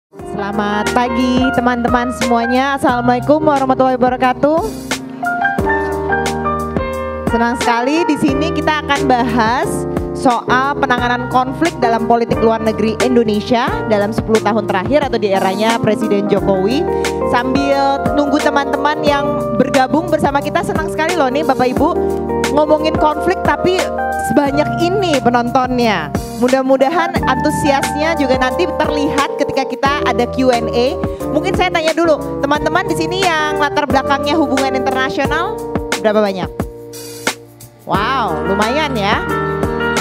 Selamat pagi teman-teman semuanya. Assalamualaikum warahmatullahi wabarakatuh. Senang sekali di sini kita akan bahas soal penanganan konflik dalam politik luar negeri Indonesia dalam 10 tahun terakhir atau di eranya Presiden Jokowi. Sambil nunggu teman-teman yang bergabung bersama kita, senang sekali loh nih Bapak Ibu ngomongin konflik tapi sebanyak ini penontonnya. Mudah-mudahan antusiasnya juga nanti terlihat ketika kita ada Q&A. Mungkin saya tanya dulu, teman-teman di sini yang latar belakangnya hubungan internasional berapa banyak? Wow, lumayan ya.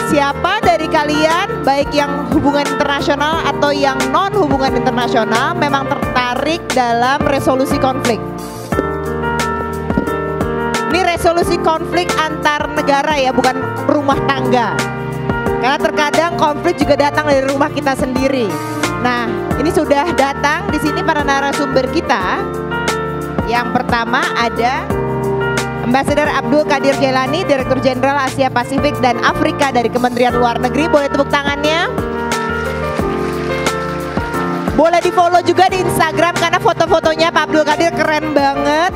Siapa dari kalian baik yang hubungan internasional atau yang non hubungan internasional memang tertarik dalam resolusi konflik? Ini resolusi konflik antar negara ya, bukan rumah tangga. Karena terkadang konflik juga datang dari rumah kita sendiri. Nah, ini sudah datang di sini para narasumber kita. Yang pertama ada Ambassador Abdul Qadir Jailani, Direktur Jenderal Asia Pasifik dan Afrika dari Kementerian Luar Negeri. Boleh tepuk tangannya? Boleh di follow juga di Instagram karena foto-fotonya Pak Abdul Qadir keren banget.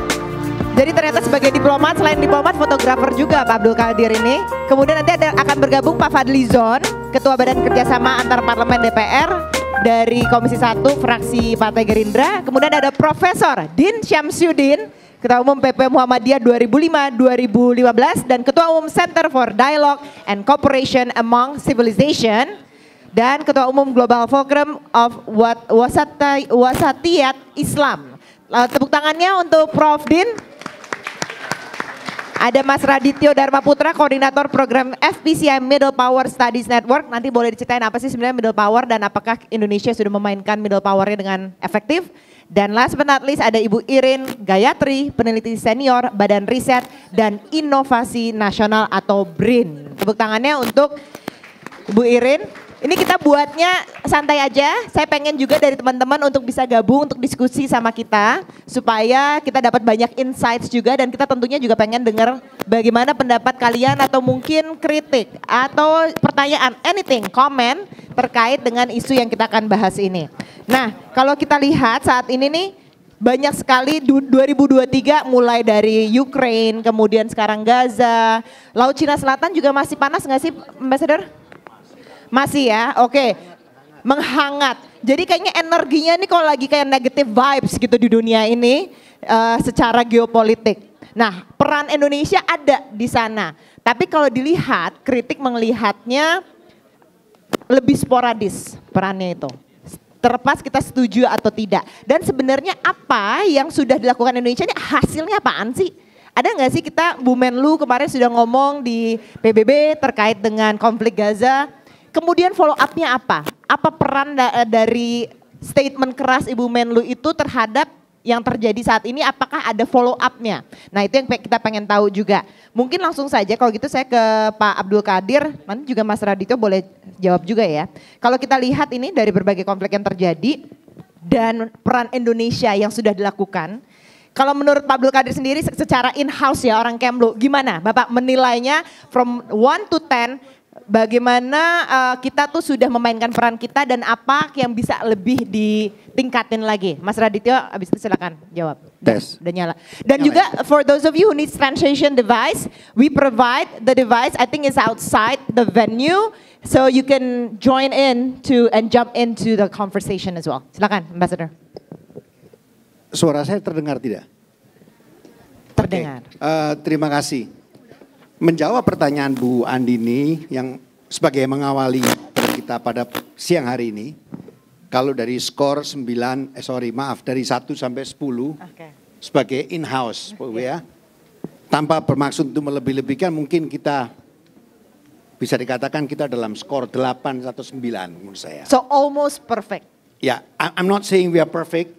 Jadi ternyata sebagai diplomat, selain diplomat, fotografer juga Pak Abdul Qadir ini. Kemudian nanti akan bergabung Pak Fadlizon, Ketua Badan Kerjasama Antar Parlemen DPR dari Komisi 1 Fraksi Partai Gerindra. Kemudian ada Profesor Din Syamsuddin, Ketua Umum PP Muhammadiyah 2005-2015 dan Ketua Umum Center for Dialogue and Cooperation Among Civilization dan Ketua Umum Global Forum of Wasatiyat Islam. Tepuk tangannya untuk Prof. Din. Ada Mas Radityo Dharma Putra, Koordinator Program FPCI Middle Power Studies Network. Nanti boleh diceritain apa sih sebenarnya Middle Power dan apakah Indonesia sudah memainkan Middle Power-nya dengan efektif. Dan last but not least ada Ibu Irin Gayatri, peneliti senior Badan Riset dan Inovasi Nasional atau BRIN. Tepuk tangannya untuk Ibu Irin. Ini kita buatnya santai aja, saya pengen juga dari teman-teman untuk bisa gabung untuk diskusi sama kita. Supaya kita dapat banyak insights juga dan kita tentunya juga pengen dengar bagaimana pendapat kalian atau mungkin kritik atau pertanyaan, anything, komen terkait dengan isu yang kita akan bahas ini. Nah kalau kita lihat saat ini nih banyak sekali 2023 mulai dari Ukraine, kemudian sekarang Gaza, Laut Cina Selatan juga masih panas nggak sih Ambassador? Masih ya, oke. Menghangat. Jadi kayaknya energinya nih kalau lagi kayak negative vibes gitu di dunia ini secara geopolitik. Nah, peran Indonesia ada di sana. Tapi kalau dilihat, kritik melihatnya lebih sporadis perannya itu. Terlepas kita setuju atau tidak. Dan sebenarnya apa yang sudah dilakukan Indonesia ini hasilnya apaan sih? Ada nggak sih kita, Bu Menlu kemarin sudah ngomong di PBB terkait dengan konflik Gaza. Kemudian follow up-nya apa? Apa peran dari statement keras Ibu Menlu itu terhadap yang terjadi saat ini? Apakah ada follow up-nya? Nah itu yang kita pengen tahu juga. Mungkin langsung saja kalau gitu saya ke Pak Abdul Qadir, nanti juga Mas Radityo boleh jawab juga ya. Kalau kita lihat ini dari berbagai konflik yang terjadi dan peran Indonesia yang sudah dilakukan. Kalau menurut Pak Abdul Qadir sendiri secara in-house ya orang Kemlu, gimana Bapak menilainya from 1 to 10? Bagaimana kita tuh sudah memainkan peran kita dan apa yang bisa lebih ditingkatin lagi? Mas Radityo, abis itu silakan jawab. Tes. Udah nyala. Dan juga for those of you who needs translation device, we provide the device. I think it's outside the venue, so you can join in to and jump into the conversation as well. Silakan, Ambassador. Suara saya terdengar tidak? Terdengar. Terima kasih. Menjawab pertanyaan Bu Andini yang sebagai mengawali kita pada siang hari ini. Kalau dari skor dari 1 sampai 10 sebagai in-house ya. Tanpa bermaksud untuk melebih-lebihkan mungkin kita bisa dikatakan kita dalam skor 8 atau 9 menurut saya. So almost perfect. Ya, I'm not saying we are perfect.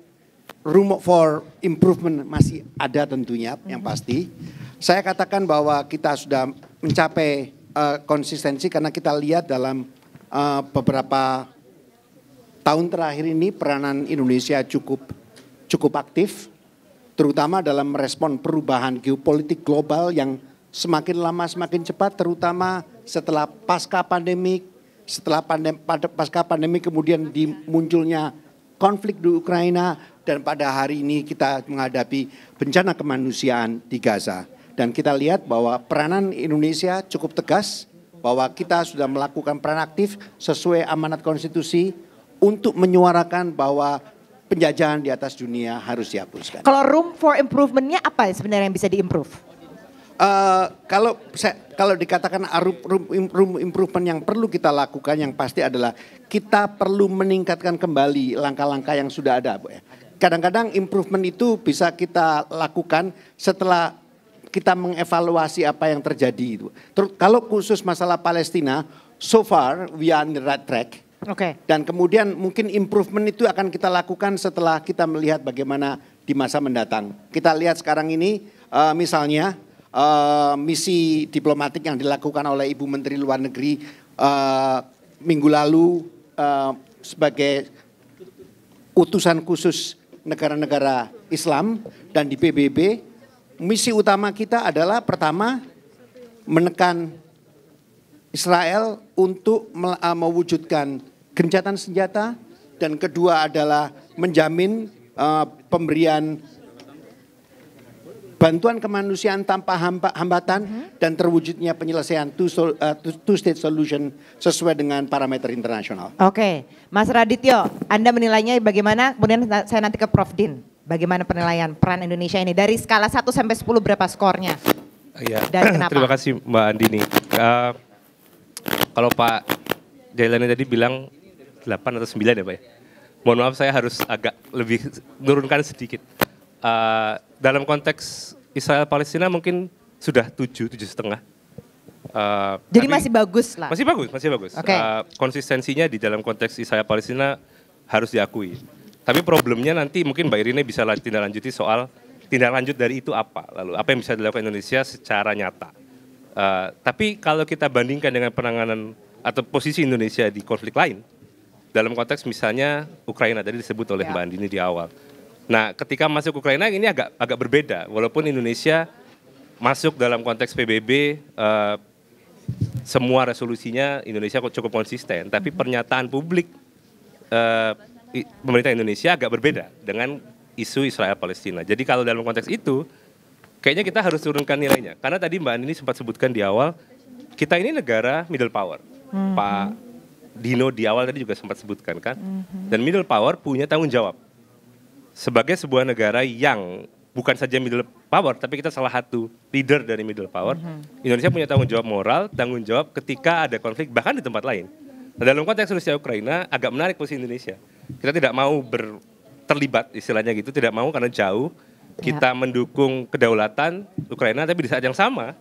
Room for improvement masih ada tentunya yang pasti. Saya katakan bahwa kita sudah mencapai konsistensi karena kita lihat dalam beberapa tahun terakhir ini peranan Indonesia cukup aktif, terutama dalam merespon perubahan geopolitik global yang semakin lama semakin cepat, terutama setelah pasca pandemi kemudian munculnya konflik di Ukraina, dan pada hari ini kita menghadapi bencana kemanusiaan di Gaza. Dan kita lihat bahwa peranan Indonesia cukup tegas, bahwa kita sudah melakukan peran aktif sesuai amanat konstitusi untuk menyuarakan bahwa penjajahan di atas dunia harus dihapuskan. Kalau room for improvementnya apa sebenarnya yang bisa diimprove? Kalau dikatakan room improvement yang perlu kita lakukan, yang pasti adalah kita perlu meningkatkan kembali langkah-langkah yang sudah ada, Bu, ya. Kadang-kadang improvement itu bisa kita lakukan setelah kita mengevaluasi apa yang terjadi itu. Kalau khusus masalah Palestina, so far we are on the right track. Oke. Dan kemudian mungkin improvement itu akan kita lakukan setelah kita melihat bagaimana di masa mendatang. Kita lihat sekarang ini misalnya misi diplomatik yang dilakukan oleh Ibu Menteri Luar Negeri minggu lalu sebagai utusan khusus negara-negara Islam dan di PBB, misi utama kita adalah pertama menekan Israel untuk mewujudkan gencatan senjata, dan kedua adalah menjamin pemberian bantuan kemanusiaan tanpa hambatan dan terwujudnya penyelesaian two-state solution sesuai dengan parameter internasional. Oke, Mas Radityo, Anda menilainya bagaimana? Kemudian saya nanti ke Prof. Din. Bagaimana penilaian peran Indonesia ini? Dari skala 1 sampai 10 berapa skornya? Ya, dan kenapa? Terima kasih Mbak Andini. Kalau Pak Jailani tadi bilang 8 atau 9 ya Pak ya? Mohon maaf, saya harus agak lebih menurunkan sedikit. Dalam konteks Israel Palestina mungkin sudah 7,5. Jadi masih bagus lah. Masih bagus. Okay. Konsistensinya di dalam konteks Israel Palestina harus diakui. Tapi problemnya nanti mungkin Mbak Irine bisa tindak lanjuti soal tindak lanjut dari itu apa. Lalu apa yang bisa dilakukan Indonesia secara nyata. Tapi kalau kita bandingkan dengan penanganan atau posisi Indonesia di konflik lain, dalam konteks misalnya Ukraina tadi disebut oleh Mbak Andini di awal. Nah, ketika masuk Ukraina ini agak berbeda. Walaupun Indonesia masuk dalam konteks PBB, semua resolusinya Indonesia cukup konsisten. Tapi pernyataan publik pemerintah Indonesia agak berbeda dengan isu Israel Palestina. Jadi kalau dalam konteks itu, kayaknya kita harus turunkan nilainya. Karena tadi Mbak Andini sempat sebutkan di awal, kita ini negara middle power. Pak Dino di awal tadi juga sempat sebutkan kan. Dan middle power punya tanggung jawab. Sebagai sebuah negara yang bukan saja middle power, tapi kita salah satu leader dari middle power, Indonesia punya tanggung jawab moral, tanggung jawab ketika ada konflik, bahkan di tempat lain. Nah, dalam konteks Rusia-Ukraina, agak menarik posisi Indonesia. Kita tidak mau terlibat, istilahnya gitu, tidak mau karena jauh. Kita mendukung kedaulatan Ukraina, tapi di saat yang sama,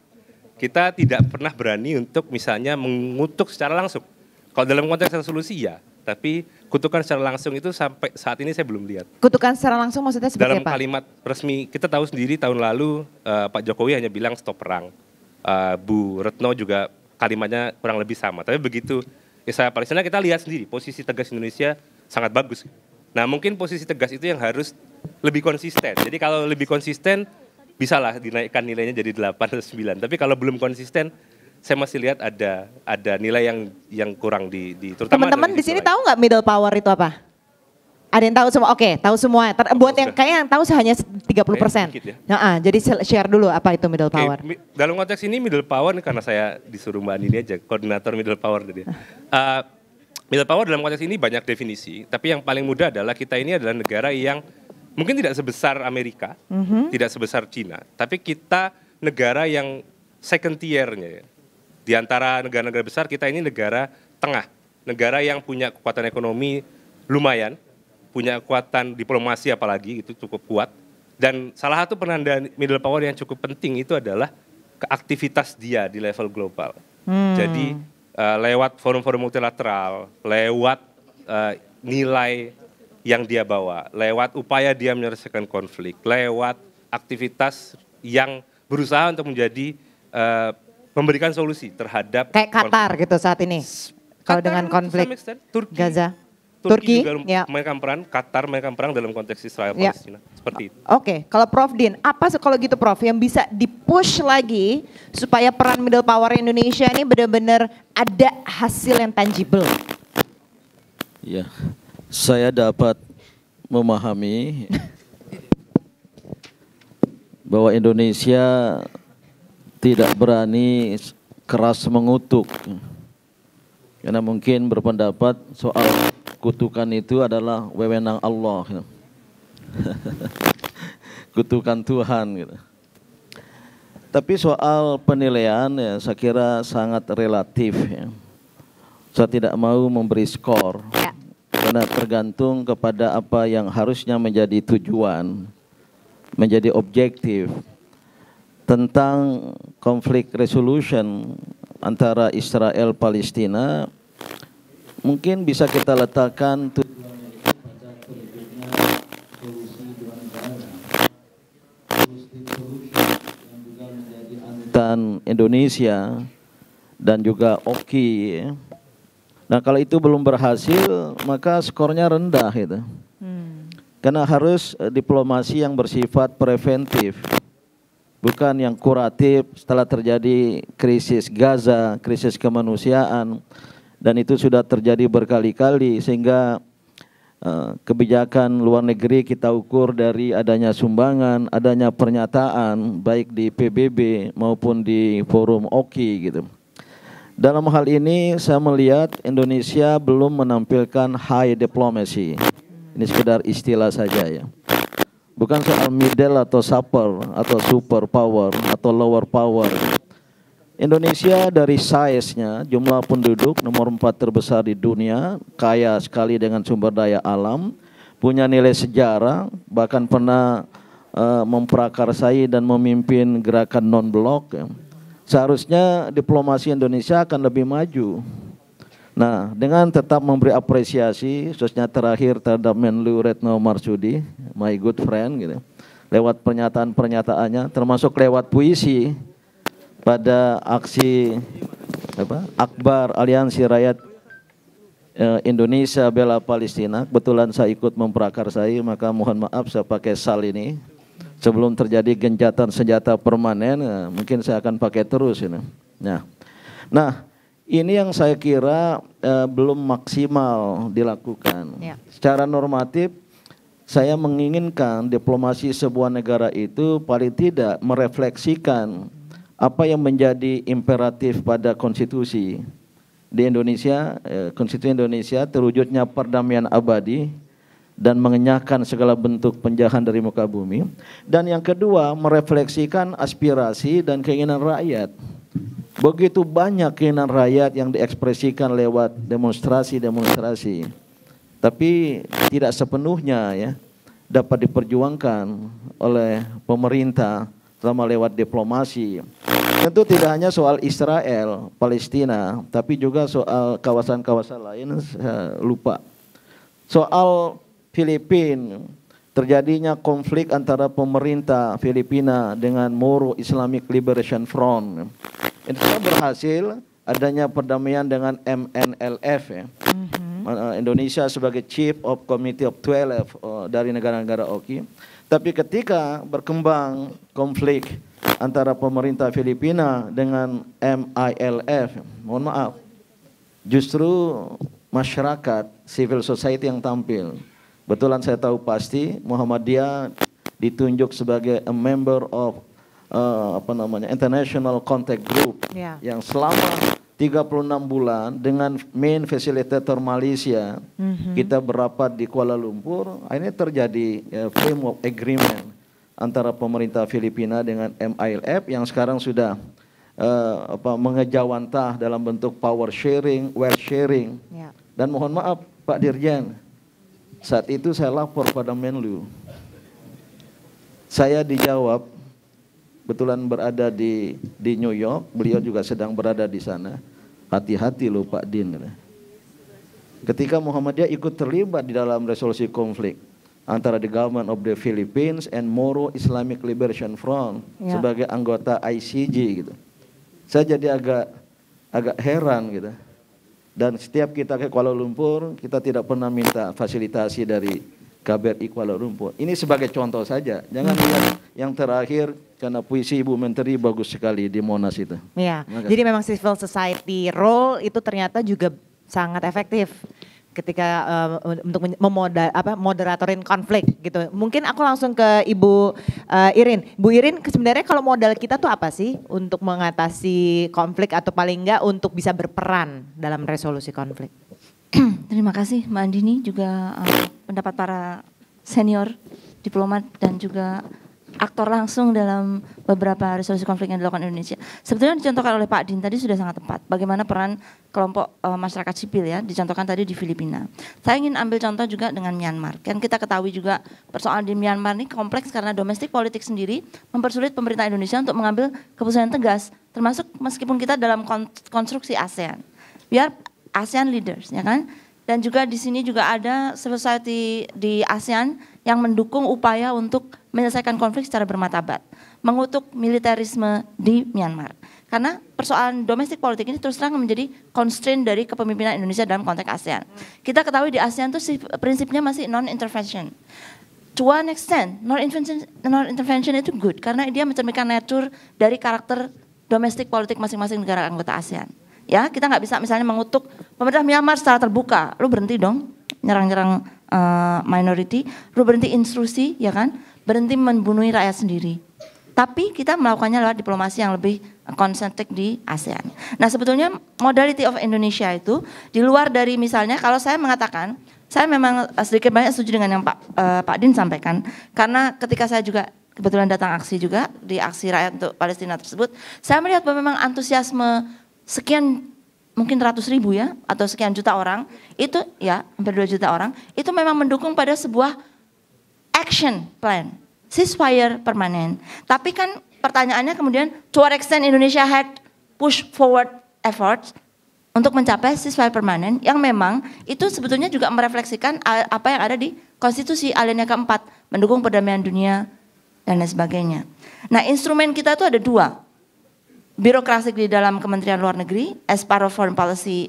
kita tidak pernah berani untuk misalnya mengutuk secara langsung. Kalau dalam konteks resolusi ya, tapi kutukan secara langsung itu sampai saat ini saya belum lihat. Kutukan secara langsung maksudnya seperti dalam apa? Dalam kalimat resmi, kita tahu sendiri tahun lalu Pak Jokowi hanya bilang stop perang. Bu Retno juga kalimatnya kurang lebih sama. Tapi begitu Israel Palestina kita lihat sendiri posisi tegas Indonesia sangat bagus. Nah mungkin posisi tegas itu yang harus lebih konsisten. Jadi kalau lebih konsisten bisalah dinaikkan nilainya jadi 8 atau 9. Tapi kalau belum konsisten, saya masih lihat ada nilai yang kurang di terutama teman-teman di sini tahu nggak middle power itu apa? Ada yang tahu semua? Oke, tahu semua. Buat yang kayaknya yang tahu hanya 30%. Ya. Jadi share dulu apa itu middle power. Dalam konteks ini middle power karena saya disuruh Mbak Andini aja, koordinator middle power tadi. Middle power dalam konteks ini banyak definisi, tapi yang paling mudah adalah kita ini adalah negara yang mungkin tidak sebesar Amerika, tidak sebesar Cina, tapi kita negara yang second tier-nya ya. Di antara negara-negara besar kita ini negara tengah, negara yang punya kekuatan ekonomi lumayan, punya kekuatan diplomasi apalagi itu cukup kuat. Dan salah satu penanda middle power yang cukup penting itu adalah keaktivitas dia di level global. Jadi lewat forum-forum multilateral, lewat nilai yang dia bawa, lewat upaya dia menyelesaikan konflik, lewat aktivitas yang berusaha untuk menjadi memberikan solusi terhadap kayak Qatar gitu saat ini. Kalau dengan konflik Gaza. Turki juga mainkan peran, Qatar mainkan peran dalam konteks Israel Palestina. Seperti itu. Oke, kalau Prof Din, apa kalau gitu Prof yang bisa dipush lagi supaya peran middle power Indonesia ini benar-benar ada hasil yang tangible? Ya, saya dapat memahami bahwa Indonesia tidak berani keras mengutuk, karena mungkin berpendapat soal kutukan itu adalah wewenang Allah, kutukan Tuhan gitu. Tapi soal penilaian ya, saya kira sangat relatif ya. Saya tidak mau memberi skor ya, karena tergantung kepada apa yang harusnya menjadi tujuan, menjadi objektif tentang konflik resolution antara Israel Palestina. Mungkin bisa kita letakkan dan Indonesia dan juga Oki. Nah, kalau itu belum berhasil, maka skornya rendah gitu. Karena harus diplomasi yang bersifat preventif, bukan yang kuratif setelah terjadi krisis Gaza, krisis kemanusiaan, dan itu sudah terjadi berkali-kali sehingga kebijakan luar negeri kita ukur dari adanya sumbangan, adanya pernyataan baik di PBB maupun di forum Oki gitu. Dalam hal ini saya melihat Indonesia belum menampilkan high diplomacy. Ini sekedar istilah saja ya. Bukan soal middle atau super power atau lower power. Indonesia dari size-nya, jumlah penduduk nomor 4 terbesar di dunia, kaya sekali dengan sumber daya alam, punya nilai sejarah, bahkan pernah memprakarsai dan memimpin gerakan non-blok. Seharusnya diplomasi Indonesia akan lebih maju. Nah, dengan tetap memberi apresiasi, khususnya terakhir terhadap Menlu Retno Marsudi, my good friend, gitu, lewat pernyataan-pernyataannya, termasuk lewat puisi pada aksi Akbar Aliansi Rakyat Indonesia Bela Palestina. Kebetulan saya ikut memprakarsai, maka mohon maaf saya pakai sal ini. Sebelum terjadi gencatan senjata permanen, mungkin saya akan pakai terus ini. Nah, ini yang saya kira belum maksimal dilakukan. Ya. Secara normatif, saya menginginkan diplomasi sebuah negara itu paling tidak merefleksikan apa yang menjadi imperatif pada konstitusi di Indonesia. Konstitusi Indonesia terwujudnya perdamaian abadi dan mengenyahkan segala bentuk penjahat dari muka bumi. Dan yang kedua, merefleksikan aspirasi dan keinginan rakyat. Begitu banyak keinginan rakyat yang diekspresikan lewat demonstrasi-demonstrasi, tapi tidak sepenuhnya ya dapat diperjuangkan oleh pemerintah selama lewat diplomasi. Tentu tidak hanya soal Israel, Palestina, tapi juga soal kawasan-kawasan lain. Lupa. Soal Filipina, terjadinya konflik antara pemerintah Filipina dengan Moro Islamic Liberation Front. Itu berhasil adanya perdamaian dengan MNLF ya. Indonesia sebagai Chief of Committee of 12 dari negara-negara Oki. Tapi ketika berkembang konflik antara pemerintah Filipina dengan MILF, mohon maaf, justru masyarakat, civil society yang tampil. Betulan saya tahu pasti Muhammadiyah ditunjuk sebagai a member of International Contact Group yang selama 36 bulan dengan main facilitator Malaysia, kita berapat di Kuala Lumpur. Ini terjadi framework agreement antara pemerintah Filipina dengan MILF yang sekarang sudah mengejawantah dalam bentuk power sharing, wealth sharing. Dan mohon maaf Pak Dirjen, saat itu saya lapor pada Menlu. Saya dijawab, kebetulan berada di New York, beliau juga sedang berada di sana. Hati-hati loh Pak Din. Ketika Muhammadiyah ikut terlibat di dalam resolusi konflik antara the government of the Philippines and Moro Islamic Liberation Front sebagai anggota ICG gitu. Saya jadi agak heran gitu. Dan setiap kita ke Kuala Lumpur, kita tidak pernah minta fasilitasi dari KBRI Kuala Lumpur. Ini sebagai contoh saja. Jangan lihat yang terakhir, karena puisi Ibu Menteri bagus sekali di Monas itu. Iya. Jadi memang civil society role itu ternyata juga sangat efektif. ketika untuk moderatorin konflik gitu. Mungkin aku langsung ke Ibu Irin. Bu Irin, sebenarnya kalau modal kita tuh apa sih untuk mengatasi konflik atau paling enggak untuk bisa berperan dalam resolusi konflik? Terima kasih Mbak Andini, juga pendapat para senior diplomat dan juga aktor langsung dalam beberapa resolusi konflik yang dilakukan Indonesia. Sebetulnya dicontohkan oleh Pak Din tadi sudah sangat tepat. Bagaimana peran kelompok masyarakat sipil ya, dicontohkan tadi di Filipina. Saya ingin ambil contoh juga dengan Myanmar. Kan kita ketahui juga persoalan di Myanmar ini kompleks karena domestik politik sendiri mempersulit pemerintah Indonesia untuk mengambil keputusan yang tegas, termasuk meskipun kita dalam konstruksi ASEAN. Biar ASEAN leaders, ya kan? Dan juga di sini juga ada civil society di ASEAN yang mendukung upaya untuk menyelesaikan konflik secara bermartabat, mengutuk militerisme di Myanmar. Karena persoalan domestik politik ini terus terang menjadi constraint dari kepemimpinan Indonesia dalam konteks ASEAN. Kita ketahui di ASEAN itu prinsipnya masih non-intervention. To one extent, non-intervention itu good karena dia mencerminkan nature dari karakter domestik politik masing-masing negara anggota ASEAN. Ya, kita nggak bisa misalnya mengutuk pemerintah Myanmar secara terbuka, lu berhenti dong nyerang-nyerang minority, lu berhenti instruksi, ya kan, berhenti membunuh rakyat sendiri. Tapi kita melakukannya lewat diplomasi yang lebih konsentrik di ASEAN. Nah sebetulnya modality of Indonesia itu di luar dari misalnya kalau saya mengatakan, saya memang sedikit banyak setuju dengan yang Pak Din sampaikan, karena ketika saya juga kebetulan datang aksi juga di aksi rakyat untuk Palestina tersebut, saya melihat bahwa memang antusiasme sekian mungkin ratus ribu ya atau sekian juta orang itu ya hampir 2 juta orang itu memang mendukung pada sebuah action plan ceasefire permanen. Tapi kan pertanyaannya kemudian to what extent Indonesia had push forward efforts untuk mencapai ceasefire permanen yang memang itu sebetulnya juga merefleksikan apa yang ada di konstitusi alinea keempat mendukung perdamaian dunia dan lain sebagainya. Nah instrumen kita itu ada 2. Birokrasi di dalam Kementerian Luar Negeri as part of foreign policy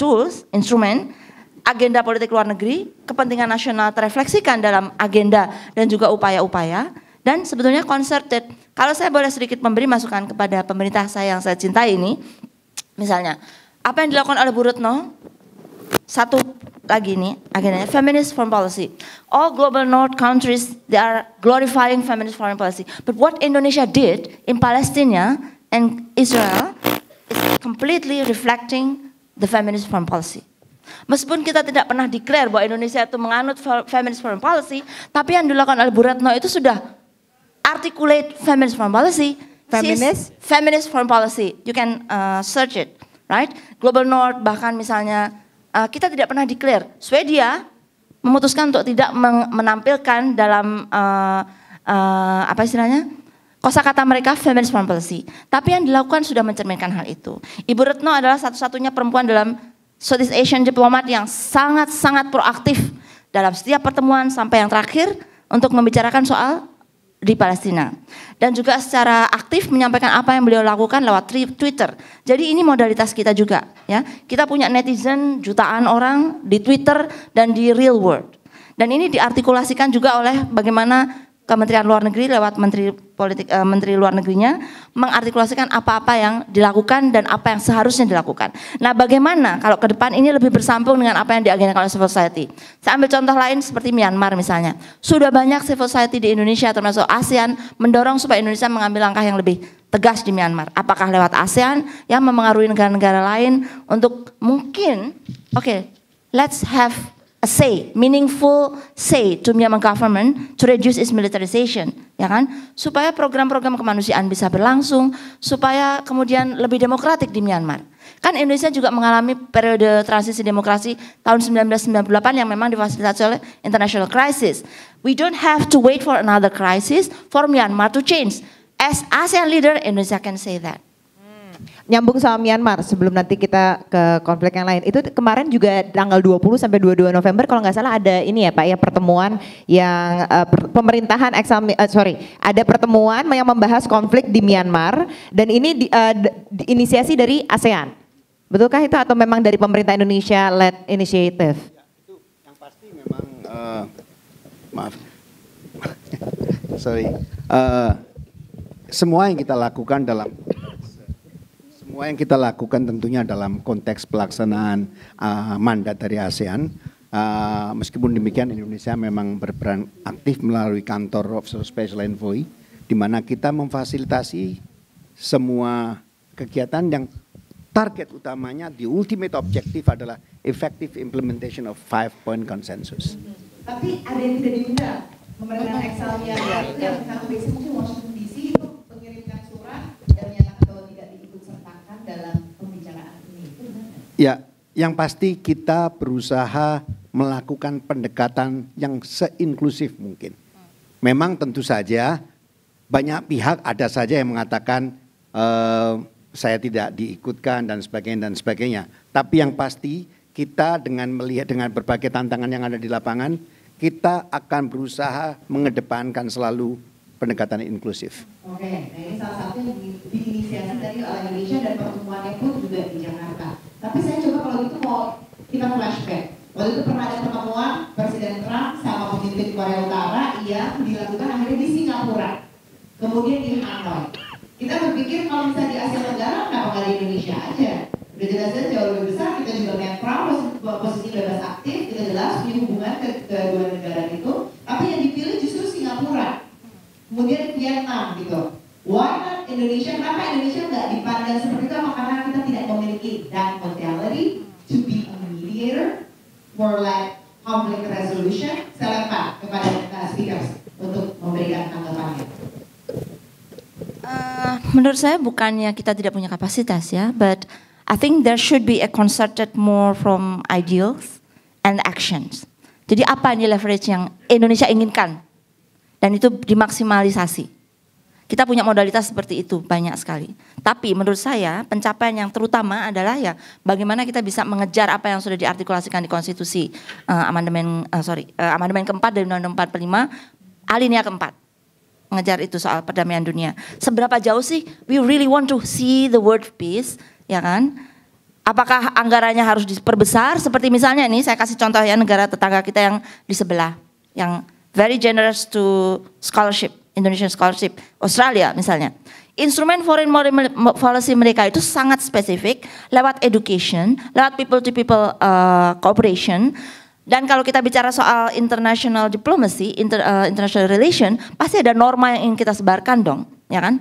tools, instrumen, agenda politik luar negeri, kepentingan nasional terefleksikan dalam agenda dan juga upaya-upaya, dan sebetulnya concerted. Kalau saya boleh sedikit memberi masukan kepada pemerintah saya yang saya cintai ini, misalnya apa yang dilakukan oleh Bu Retno, satu lagi nih agendanya feminist foreign policy. All global north countries they are glorifying feminist foreign policy. But what Indonesia did in Palestine and Israel is completely reflecting the feminist foreign policy. Meskipun kita tidak pernah declare bahwa Indonesia itu menganut feminist foreign policy, tapi yang dilakukan oleh Bu Retno itu sudah articulate feminist foreign policy. Feminist foreign policy. You can search it, right? Global North bahkan misalnya kita tidak pernah declare. Swedia memutuskan untuk tidak menampilkan dalam apa istilahnya kosakata mereka feminist foreign policy. Tapi yang dilakukan sudah mencerminkan hal itu. Ibu Retno adalah satu-satunya perempuan dalam Southeast Asian diplomat yang sangat-sangat proaktif dalam setiap pertemuan sampai yang terakhir untuk membicarakan soal di Palestina. Dan juga secara aktif menyampaikan apa yang beliau lakukan lewat Twitter. Jadi ini modalitas kita juga ya. Kita punya netizen jutaan orang di Twitter dan di real world. Dan ini diartikulasikan juga oleh bagaimana Kementerian Luar Negeri lewat Menteri Luar Negerinya mengartikulasikan apa-apa yang dilakukan dan apa yang seharusnya dilakukan. Nah, bagaimana kalau ke depan ini lebih bersambung dengan apa yang diagendakan oleh civil society. Saya ambil contoh lain seperti Myanmar misalnya. Sudah banyak civil society di Indonesia termasuk ASEAN mendorong supaya Indonesia mengambil langkah yang lebih tegas di Myanmar. Apakah lewat ASEAN yang memengaruhi negara-negara lain untuk mungkin let's have a say, meaningful say to Myanmar government to reduce its militarization, ya kan? Supaya program-program kemanusiaan bisa berlangsung, supaya kemudian lebih demokratik di Myanmar. Kan Indonesia juga mengalami periode transisi demokrasi tahun 1998 yang memang difasilitasi oleh international crisis. We don't have to wait for another crisis for Myanmar to change. As ASEAN leader, Indonesia can say that. Nyambung sama Myanmar sebelum nanti kita ke konflik yang lain. Itu kemarin juga tanggal 20 sampai 22 November kalau nggak salah ada ini ya Pak ya pertemuan yang pemerintahan ada pertemuan yang membahas konflik di Myanmar dan ini diinisiasi dari ASEAN. Betulkah itu atau memang dari pemerintah Indonesia led initiative? Ya, itu yang pasti memang maaf. Sorry. Semua yang kita lakukan dalam Semua yang kita lakukan tentunya dalam konteks pelaksanaan mandat dari ASEAN. Meskipun demikian Indonesia memang berperan aktif melalui kantor of Special Envoy, di mana kita memfasilitasi semua kegiatan yang target utamanya, the ultimate objective adalah effective implementation of 5-point consensus. Tapi ada yang tidak diundang, pemerintahan Excelsia itu yang sekarang basic mungkin Washington DC itu mengirimkan surat dan menyatakan bahwa tidak diikut sertakan dalam pembicaraan ini. Itu benar? Ya, yang pasti kita berusaha melakukan pendekatan yang seinklusif mungkin. Memang tentu saja banyak pihak ada saja yang mengatakan saya tidak diikutkan dan sebagainya. Tapi yang pasti kita dengan melihat dengan berbagai tantangan yang ada di lapangan, kita akan berusaha mengedepankan selalu pendekatan inklusif. Oke, nah ini salah satu yang diinisiasi dari Indonesia dan pertemuannya pun juga di Jakarta. Tapi saya coba kalau gitu mau kita flashback. Waktu itu pernah ada pertemuan Presiden Trump sama pemimpin Korea Utara yang dilakukan akhirnya di Singapura, kemudian di Hanoi. Kita berpikir kalau misalnya di Asia Tenggara, kenapa nggak di Indonesia aja? Udah jelas-jelas jauh lebih besar, kita juga netral, posisi bebas aktif, kita jelas punya hubungan ke kedua negara itu. Tapi yang dipilih justru Singapura, kemudian Vietnam gitu. Why not Indonesia? Kenapa Indonesia nggak dipandang seperti itu? Karena kita tidak memiliki that modality to be a mediator, more like conflict resolution. Saya lempar kepada speakers untuk memberikan tanggapannya. Menurut saya bukannya kita tidak punya kapasitas ya, but I think there should be a concerted more from ideals and actions. Jadi apa ini leverage yang Indonesia inginkan dan itu dimaksimalisasi. Kita punya modalitas seperti itu banyak sekali. Tapi menurut saya pencapaian yang terutama adalah ya bagaimana kita bisa mengejar apa yang sudah diartikulasikan di konstitusi amandemen keempat dari Undang-Undang 45 alinea keempat. Mengejar itu soal perdamaian dunia. Seberapa jauh sih we really want to see the word peace, ya kan? Apakah anggarannya harus diperbesar? Seperti misalnya ini saya kasih contoh ya negara tetangga kita yang di sebelah, yang very generous to scholarship, Indonesian scholarship, Australia misalnya. Instrumen foreign policy mereka itu sangat spesifik lewat education, lewat people to people cooperation. Dan kalau kita bicara soal international diplomacy, international relation, pasti ada norma yang ingin kita sebarkan dong, ya kan?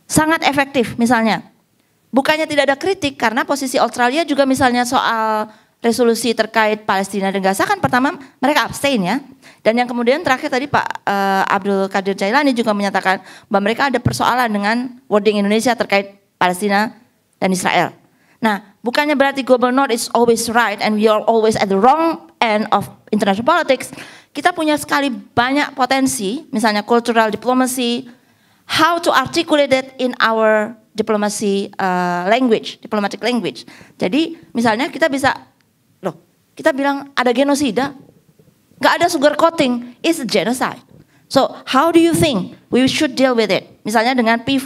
Sangat efektif misalnya. Bukannya tidak ada kritik karena posisi Australia juga misalnya soal resolusi terkait Palestina dan Gaza kan pertama mereka abstain ya. Dan yang kemudian terakhir tadi Pak Abdul Qadir Jailani juga menyatakan bahwa mereka ada persoalan dengan wording Indonesia terkait Palestina dan Israel. Nah, bukannya berarti global north is always right and we are always at the wrong end of international politics. Kita punya sekali banyak potensi, misalnya cultural diplomacy, how to articulate it in our diplomacy diplomatic language. Jadi misalnya kita bisa, kita bilang ada genosida, nggak ada sugarcoating, it's a genocide. So how do you think we should deal with it? Misalnya dengan P5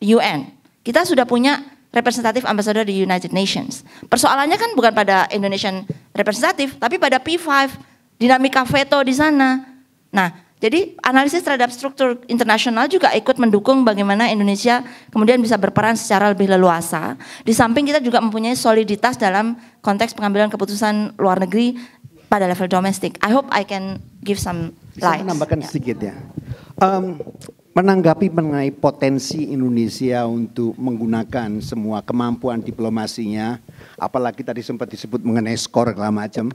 UN, kita sudah punya representatif ambassador di United Nations. Persoalannya kan bukan pada Indonesian representatif, tapi pada P5, dinamika veto di sana. Nah, jadi analisis terhadap struktur internasional juga ikut mendukung bagaimana Indonesia kemudian bisa berperan secara lebih leluasa. Di samping kita juga mempunyai soliditas dalam konteks pengambilan keputusan luar negeri pada level domestik. I hope I can give some light. Bisa menambahkan sedikit ya. Menanggapi mengenai potensi Indonesia untuk menggunakan semua kemampuan diplomasinya, apalagi tadi sempat disebut mengenai skor segala macam,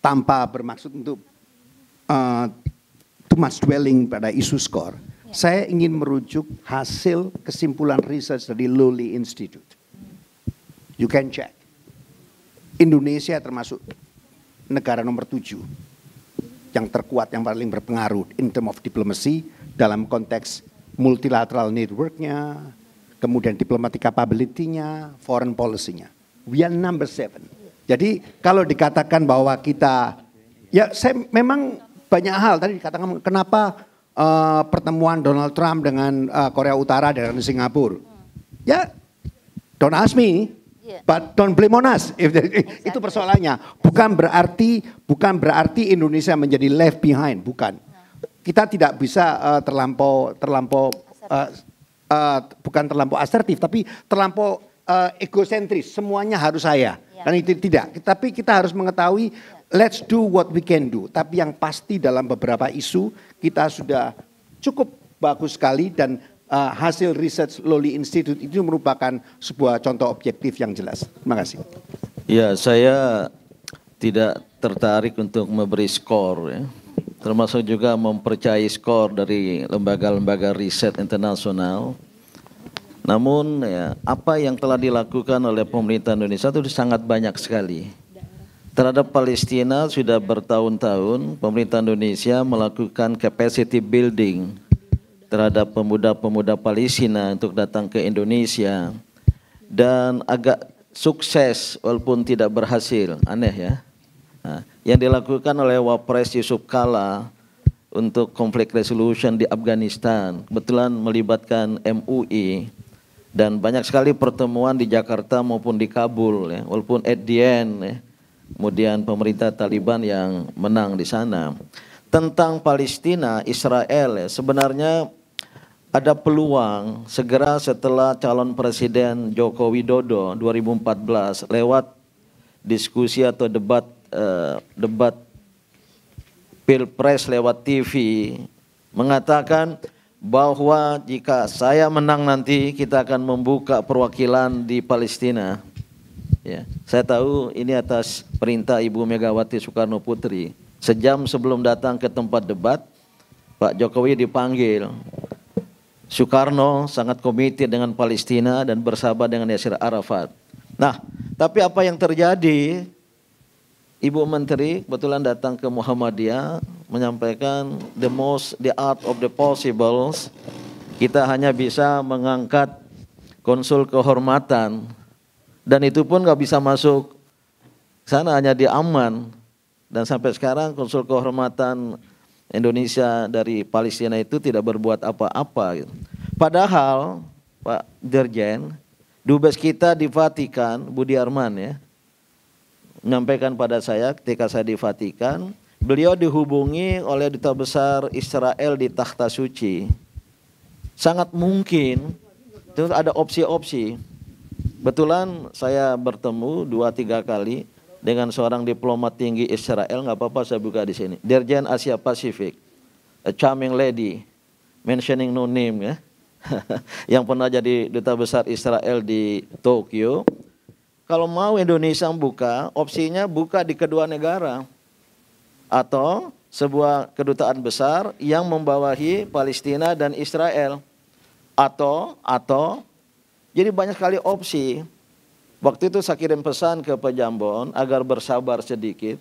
tanpa bermaksud untuk too much dwelling pada isu skor. Saya ingin merujuk hasil kesimpulan research dari Lowell Institute. You can check. Indonesia termasuk negara nomor 7 yang terkuat, yang paling berpengaruh in terms of diplomacy dalam konteks multilateral network-nya, kemudian diplomatic capability-nya, foreign policy-nya. We are number 7. Jadi kalau dikatakan bahwa kita, ya saya memang banyak hal tadi dikatakan kenapa pertemuan Donald Trump dengan Korea Utara dan Singapura. Ya, don't ask me. But don't blame on us. Itu persoalannya. Bukan berarti Indonesia menjadi left behind, bukan. Kita tidak bisa bukan terlampau asertif, tapi terlampau egosentris, semuanya harus saya. Dan itu tidak. Tapi kita harus mengetahui let's do what we can do. Tapi yang pasti dalam beberapa isu kita sudah cukup bagus sekali dan hasil research Lowly Institute itu merupakan sebuah contoh objektif yang jelas. Terima kasih. Ya, saya tidak tertarik untuk memberi skor ya. Termasuk juga mempercayai skor dari lembaga-lembaga riset internasional. Namun ya, apa yang telah dilakukan oleh pemerintah Indonesia itu sangat banyak sekali. Terhadap Palestina sudah bertahun-tahun pemerintah Indonesia melakukan capacity building terhadap pemuda-pemuda Palestina untuk datang ke Indonesia. Dan agak sukses walaupun tidak berhasil, aneh ya. Nah, yang dilakukan oleh Wapres Yusuf Kala untuk konflik resolution di Afghanistan, kebetulan melibatkan MUI. Dan banyak sekali pertemuan di Jakarta maupun di Kabul ya, walaupun at the end ya, kemudian pemerintah Taliban yang menang di sana. Tentang Palestina, Israel ya, sebenarnya ada peluang segera setelah calon presiden Joko Widodo 2014 lewat diskusi atau debat Pilpres lewat TV mengatakan bahwa jika saya menang nanti kita akan membuka perwakilan di Palestina. Ya, saya tahu ini atas perintah Ibu Megawati Soekarno Putri. Sejam sebelum datang ke tempat debat, Pak Jokowi dipanggil. Soekarno sangat komited dengan Palestina dan bersahabat dengan Yasir Arafat. Nah, tapi apa yang terjadi? Ibu Menteri kebetulan datang ke Muhammadiyah menyampaikan the art of the possibles. Kita hanya bisa mengangkat konsul kehormatan dan itu pun nggak bisa masuk sana, hanya di Amman. Dan sampai sekarang konsul kehormatan Indonesia dari Palestina itu tidak berbuat apa-apa. Gitu. Padahal Pak Dirjen, dubes kita di Vatikan, Budi Arman ya, menyampaikan pada saya ketika saya di Vatikan, beliau dihubungi oleh Duta Besar Israel di Takhta Suci. Sangat mungkin itu ada opsi-opsi. Betulan saya bertemu 2-3 kali dengan seorang diplomat tinggi Israel, nggak apa-apa saya buka di sini. Dirjen Asia Pasifik, a charming lady, mentioning no name ya, yang pernah jadi Duta Besar Israel di Tokyo. Kalau mau Indonesia buka, opsinya buka di kedua negara atau sebuah kedutaan besar yang membawahi Palestina dan Israel atau jadi banyak sekali opsi. Waktu itu saya kirim pesan ke Pak Jambon agar bersabar sedikit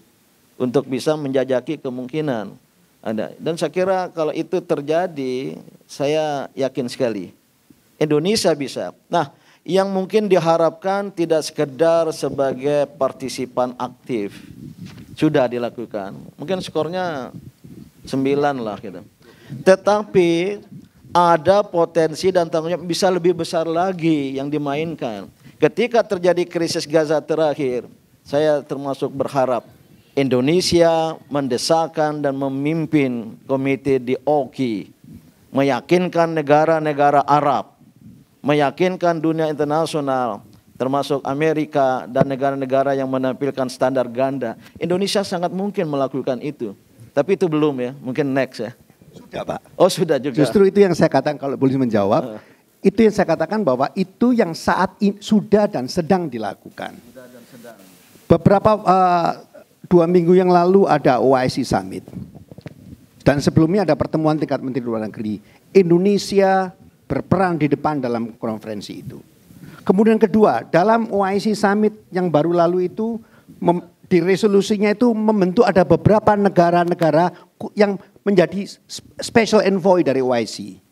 untuk bisa menjajaki kemungkinan ada. Dan saya kira kalau itu terjadi, saya yakin sekali Indonesia bisa. Nah, yang mungkin diharapkan tidak sekedar sebagai partisipan aktif. Sudah dilakukan. Mungkin skornya 9 lah gitu. Tetapi ada potensi dan tanggung jawab bisa lebih besar lagi yang dimainkan. Ketika terjadi krisis Gaza terakhir, saya termasuk berharap Indonesia mendesakkan dan memimpin komite di OKI, meyakinkan negara-negara Arab, meyakinkan dunia internasional, termasuk Amerika dan negara-negara yang menampilkan standar ganda. Indonesia sangat mungkin melakukan itu. Tapi itu belum ya, mungkin next ya. Sudah Pak. Oh sudah juga. Justru itu yang saya katakan kalau boleh menjawab. Itu yang saya katakan bahwa itu yang saat ini sudah dan sedang dilakukan. Beberapa 2 minggu yang lalu ada OIC Summit. Dan sebelumnya ada pertemuan tingkat Menteri Luar Negeri. Indonesia berperan di depan dalam konferensi itu. Kemudian kedua, dalam OIC Summit yang baru lalu itu, di resolusinya itu membentuk ada beberapa negara-negara yang menjadi special envoy dari OIC.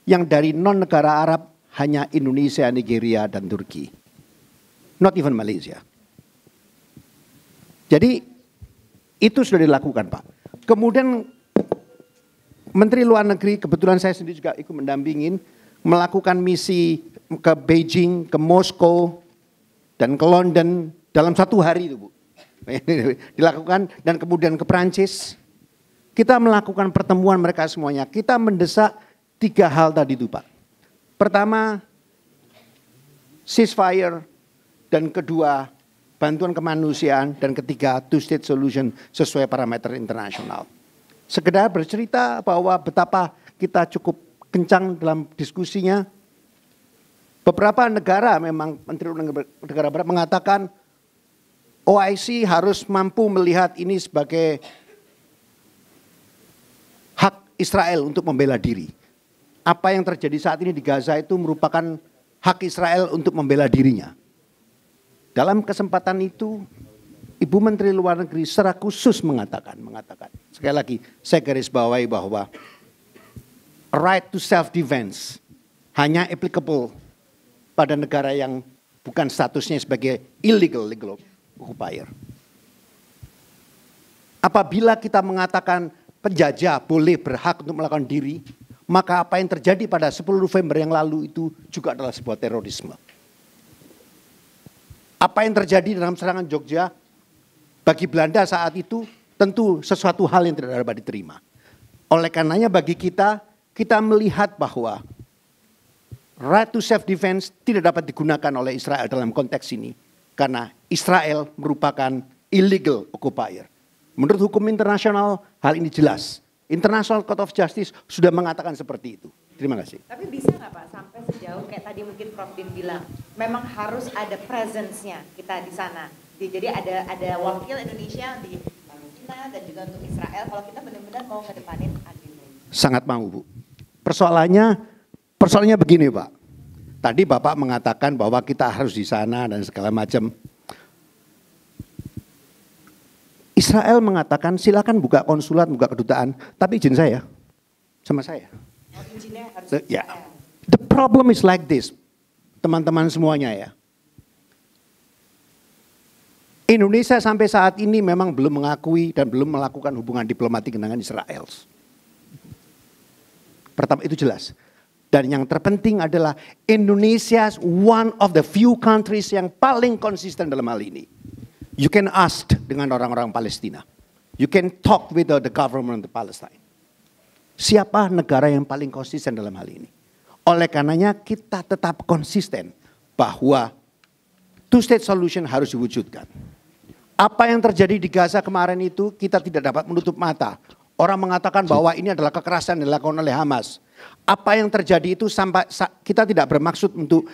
Yang dari non-negara Arab hanya Indonesia, Nigeria, dan Turki. Not even Malaysia. Jadi itu sudah dilakukan Pak. Kemudian Menteri Luar Negeri, kebetulan saya sendiri juga ikut mendampingin, melakukan misi ke Beijing, ke Moskow, dan ke London dalam 1 hari itu Bu. Dilakukan dan kemudian ke Perancis. Kita melakukan pertemuan mereka semuanya. Kita mendesak 3 hal tadi itu Pak. Pertama, ceasefire, dan kedua bantuan kemanusiaan, dan ketiga two-state solution sesuai parameter internasional. Sekedar bercerita bahwa betapa kita cukup kencang dalam diskusinya. Beberapa negara memang Menteri Luar Negara Barat mengatakan OIC harus mampu melihat ini sebagai hak Israel untuk membela diri. Apa yang terjadi saat ini di Gaza itu merupakan hak Israel untuk membela dirinya. Dalam kesempatan itu, Ibu Menteri Luar Negeri secara khusus mengatakan, sekali lagi saya garis bawahi bahwa right to self-defense hanya applicable pada negara yang bukan statusnya sebagai illegal occupier. Apabila kita mengatakan penjajah boleh berhak untuk melakukan diri, maka apa yang terjadi pada 10 November yang lalu itu juga adalah sebuah terorisme. Apa yang terjadi dalam serangan Jogja bagi Belanda saat itu tentu sesuatu hal yang tidak dapat diterima. Oleh karenanya bagi kita melihat bahwa right to self-defense tidak dapat digunakan oleh Israel dalam konteks ini. Karena Israel merupakan illegal occupier. Menurut hukum internasional hal ini jelas. International Court of Justice sudah mengatakan seperti itu. Terima kasih. Tapi bisa nggak Pak sampai sejauh kayak tadi mungkin Prof. Din bilang, memang harus ada presence-nya kita di sana. Jadi ada wakil Indonesia di Palestina dan juga untuk Israel. Kalau kita benar-benar mau ngedepanin agenda. Sangat mau Bu. Persoalannya begini Pak. Tadi Bapak mengatakan bahwa kita harus di sana dan segala macam. Israel mengatakan silakan buka konsulat, buka kedutaan, tapi izin saya sama saya. Oh, izinnya harus Ya. The problem is like this, teman-teman semuanya ya. Indonesia sampai saat ini memang belum mengakui dan belum melakukan hubungan diplomatik dengan Israel. Pertama itu jelas. Dan yang terpenting adalah Indonesia one of the few countries yang paling konsisten dalam hal ini. You can ask dengan orang-orang Palestina. You can talk with the government of Palestine. Siapa negara yang paling konsisten dalam hal ini? Oleh karenanya kita tetap konsisten bahwa two-state solution harus diwujudkan. Apa yang terjadi di Gaza kemarin itu kita tidak dapat menutup mata. Orang mengatakan bahwa ini adalah kekerasan yang dilakukan oleh Hamas. Apa yang terjadi itu sampai kita tidak bermaksud untuk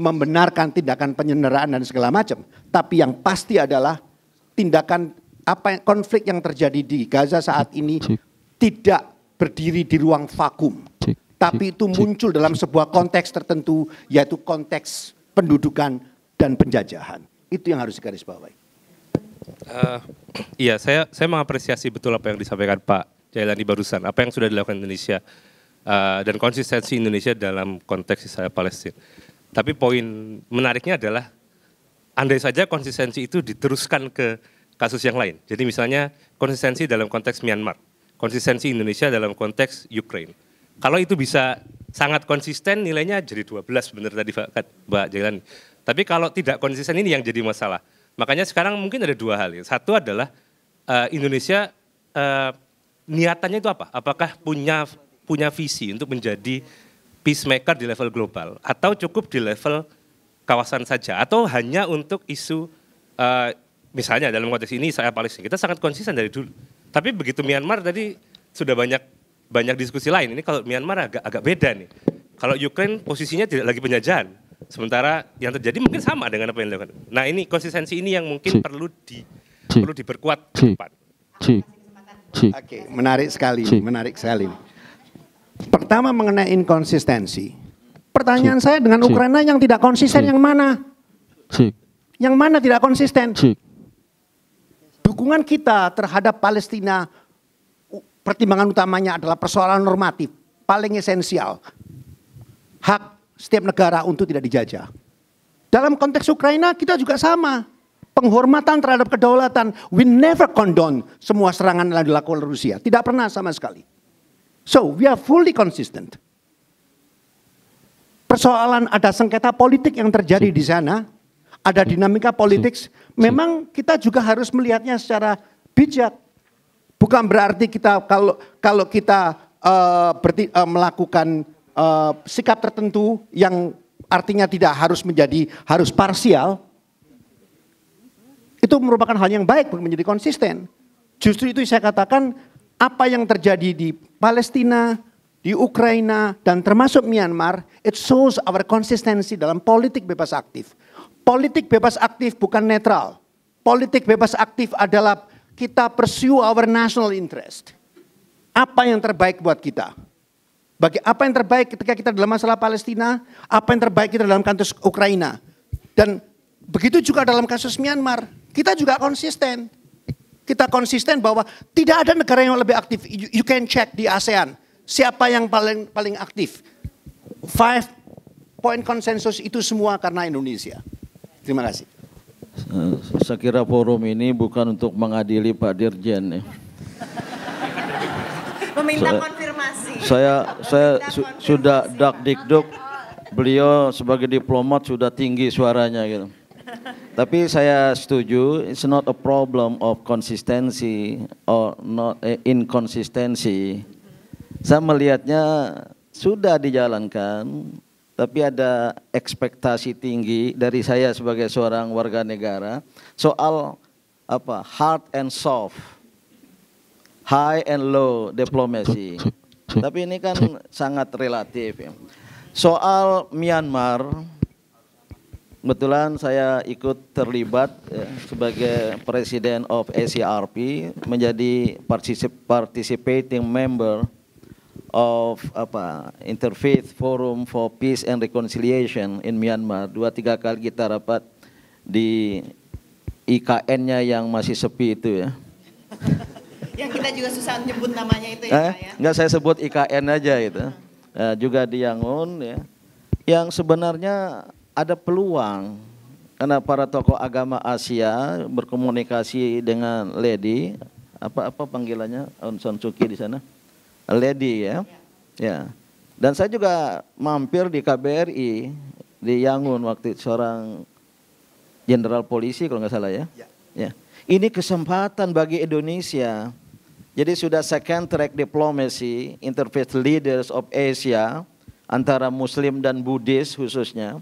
membenarkan tindakan penyanderaan dan segala macam. Tapi yang pasti adalah tindakan konflik yang terjadi di Gaza saat ini tidak berdiri di ruang vakum. Tapi itu muncul dalam sebuah konteks tertentu, yaitu konteks pendudukan dan penjajahan. Itu yang harus digarisbawahi. Iya, saya mengapresiasi betul apa yang disampaikan Pak Jailani barusan, apa yang sudah dilakukan Indonesia dan konsistensi Indonesia dalam konteks Israel Palestina. Tapi poin menariknya adalah andai saja konsistensi itu diteruskan ke kasus yang lain. Jadi misalnya konsistensi dalam konteks Myanmar, konsistensi Indonesia dalam konteks Ukraine. Kalau itu bisa sangat konsisten nilainya jadi 12 benar tadi Mbak Jailani. Tapi kalau tidak konsisten ini yang jadi masalah. Makanya sekarang mungkin ada dua hal. Satu adalah Indonesia niatannya itu apa? Apakah punya visi untuk menjadi peacemaker di level global atau cukup di level kawasan saja atau hanya untuk isu misalnya dalam konteks ini Israel Palestina kita sangat konsisten dari dulu. Tapi begitu Myanmar tadi sudah banyak diskusi lain. Ini kalau Myanmar agak beda nih. Kalau Ukraine posisinya tidak lagi penjajahan. Sementara yang terjadi mungkin sama dengan apa yang dilakukan. Nah ini konsistensi ini yang mungkin perlu diperkuat ke depan. Oke, menarik sekali. Pertama mengenai inkonsistensi. Pertanyaan saya dengan Ukraina yang tidak konsisten yang mana? Yang mana tidak konsisten? Dukungan kita terhadap Palestina, pertimbangan utamanya adalah persoalan normatif, paling esensial. Hak setiap negara untuk tidak dijajah. Dalam konteks Ukraina kita juga sama. Penghormatan terhadap kedaulatan. We never condone semua serangan yang dilakukan oleh Rusia. Tidak pernah sama sekali. So we are fully consistent. Persoalan ada sengketa politik yang terjadi di sana. Ada dinamika politik. Memang kita juga harus melihatnya secara bijak. Bukan berarti kita kalau kita melakukan sikap tertentu yang artinya tidak harus parsial, itu merupakan hal yang baik untuk menjadi konsisten. Justru itu saya katakan apa yang terjadi di Palestina, di Ukraina, dan termasuk Myanmar, it shows our consistency dalam politik bebas aktif. Politik bebas aktif bukan netral. Politik bebas aktif adalah kita pursue our national interest. Apa yang terbaik buat kita? Apa yang terbaik ketika kita dalam masalah Palestina, apa yang terbaik kita dalam kasus Ukraina. Dan begitu juga dalam kasus Myanmar, kita juga konsisten. Kita konsisten bahwa tidak ada negara yang lebih aktif. You can check di ASEAN. Siapa yang paling aktif? 5 point konsensus itu semua karena Indonesia. Terima kasih. Saya kira forum ini bukan untuk mengadili Pak Dirjen ya. Meminta konfirmasi. Saya sudah dak-dikduk, beliau sebagai diplomat sudah tinggi suaranya gitu. Tapi saya setuju, it's not a problem of consistency or not inconsistency. Saya melihatnya sudah dijalankan, tapi ada ekspektasi tinggi dari saya sebagai seorang warga negara soal hard and soft, high and low diplomacy. Tapi ini kan sangat relatif ya. Soal Myanmar, kebetulan saya ikut terlibat ya, sebagai Presiden of ACRP, menjadi participating member of Interfaith Forum for Peace and Reconciliation in Myanmar. 2-3 kali kita rapat di IKN-nya yang masih sepi itu ya. Yang kita juga susah nyebut namanya itu ya Pak ya. Enggak, saya sebut IKN aja itu. Juga di Yangon ya. Yang sebenarnya ada peluang karena para tokoh agama Asia berkomunikasi dengan Lady, apa panggilannya Aung San Suu Kyi di sana, Lady ya, ya. Dan saya juga mampir di KBRI di Yangon waktu itu, seorang jenderal polisi kalau nggak salah ya. Ya. Ini kesempatan bagi Indonesia. Jadi sudah second track diplomacy, interfaith leaders of Asia antara Muslim dan Buddhis khususnya.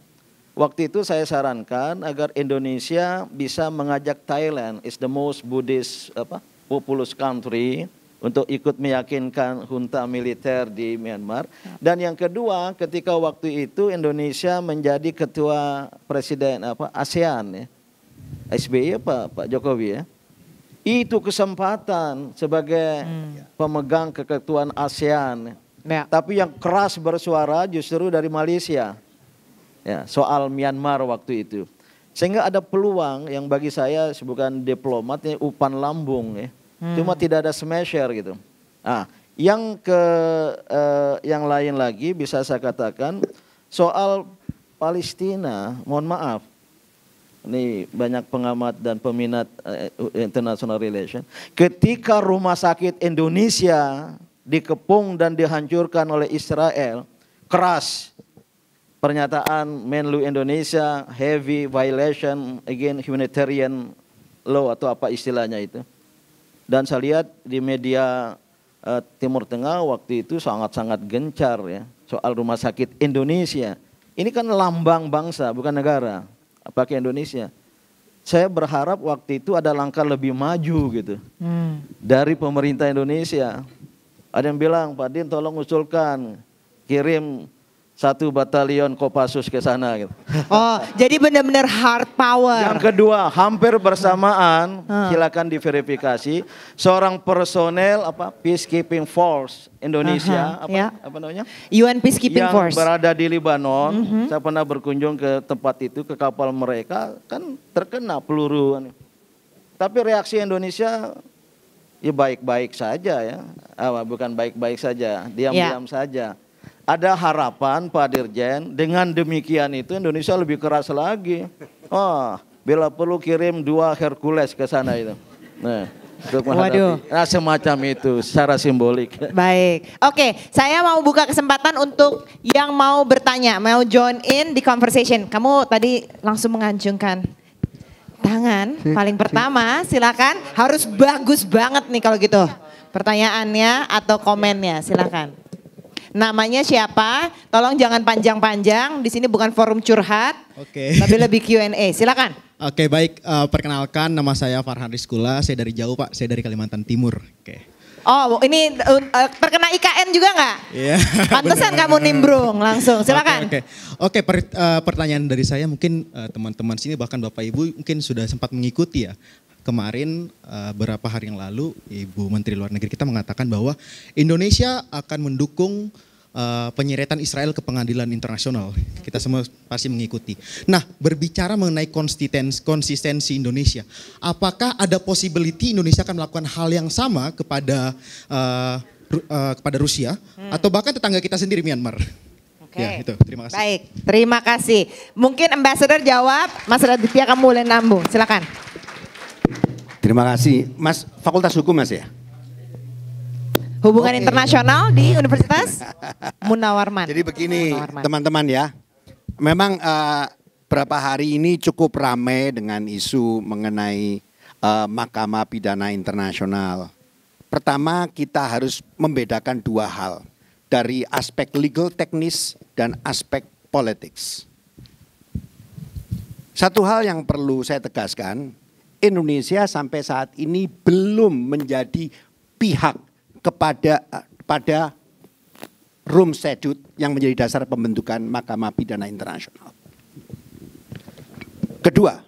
Waktu itu saya sarankan agar Indonesia bisa mengajak Thailand, is the most Buddhist populous country, untuk ikut meyakinkan junta militer di Myanmar. Dan yang kedua, ketika waktu itu Indonesia menjadi ketua presiden ASEAN ya, SBY Pak Jokowi ya. Itu kesempatan sebagai pemegang keketuaan ASEAN. Ya. Tapi yang keras bersuara justru dari Malaysia. Ya, soal Myanmar waktu itu. Sehingga ada peluang yang bagi saya bukan diplomat, ya, umpan lambung ya. Cuma tidak ada smasher gitu. Nah, yang lain lagi bisa saya katakan soal Palestina, mohon maaf. Ini banyak pengamat dan peminat international relation. Ketika rumah sakit Indonesia dikepung dan dihancurkan oleh Israel, keras pernyataan Menlu Indonesia, heavy violation against humanitarian law atau apa istilahnya itu. Dan saya lihat di media Timur Tengah waktu itu sangat-sangat gencar ya soal rumah sakit Indonesia. Ini kan lambang bangsa bukan negara. Pakai Indonesia. Saya berharap waktu itu ada langkah lebih maju gitu dari pemerintah Indonesia. Ada yang bilang, Pak Din tolong usulkan kirim 1 batalion Kopassus ke sana gitu. Oh, jadi benar-benar hard power. Yang kedua, hampir bersamaan, silakan diverifikasi, seorang personel peacekeeping force Indonesia, apa namanya? UN Peacekeeping Force. Yang berada di Libanon. Saya pernah berkunjung ke tempat itu, ke kapal mereka, kan terkena peluru. Tapi reaksi Indonesia ya baik-baik saja ya. Bukan baik-baik saja, diam-diam saja. Ada harapan Pak Dirjen, dengan demikian itu Indonesia lebih keras lagi. Bila perlu kirim 2 Hercules ke sana itu. Nah, untuk menghadapi. Nah, semacam itu secara simbolik. Baik, oke, saya mau buka kesempatan untuk yang mau bertanya, mau join in di conversation. Kamu tadi langsung mengacungkan tangan, paling pertama silakan, harus bagus banget nih kalau gitu. Pertanyaannya atau komennya, silakan. Namanya siapa? Tolong jangan panjang-panjang. Di sini bukan forum curhat, Oke. tapi lebih Q&A. Silakan. Oke, baik. Perkenalkan, nama saya Farhan Rizkula. Saya dari jauh, Pak. Saya dari Kalimantan Timur. Oke. Oh, ini terkena IKN juga nggak? Iya. Pantesan kamu nimbrung langsung. Silakan. Oke, pertanyaan dari saya mungkin teman-teman sini bahkan Bapak Ibu mungkin sudah sempat mengikuti ya. Kemarin beberapa hari yang lalu Ibu Menteri Luar Negeri kita mengatakan bahwa Indonesia akan mendukung penyeretan Israel ke pengadilan internasional. Kita semua pasti mengikuti. Nah, berbicara mengenai konsistensi Indonesia, apakah ada possibility Indonesia akan melakukan hal yang sama kepada Rusia atau bahkan tetangga kita sendiri Myanmar? Oke. Ya, itu. Terima kasih. Baik, terima kasih. Mungkin Ambassador jawab, Mas Raditya kamu boleh nambung. Silakan. Terima kasih. Mas, Fakultas Hukum Mas ya? Hubungan Oke. Internasional di Universitas Munawwarman. Jadi begini Munawwarman. teman-teman ya, memang beberapa hari ini cukup ramai dengan isu mengenai Mahkamah Pidana Internasional. Pertama kita harus membedakan dua hal, dari aspek legal teknis dan aspek politics. Satu hal yang perlu saya tegaskan, Indonesia sampai saat ini belum menjadi pihak pada Rome Statute yang menjadi dasar pembentukan Mahkamah Pidana Internasional. Kedua,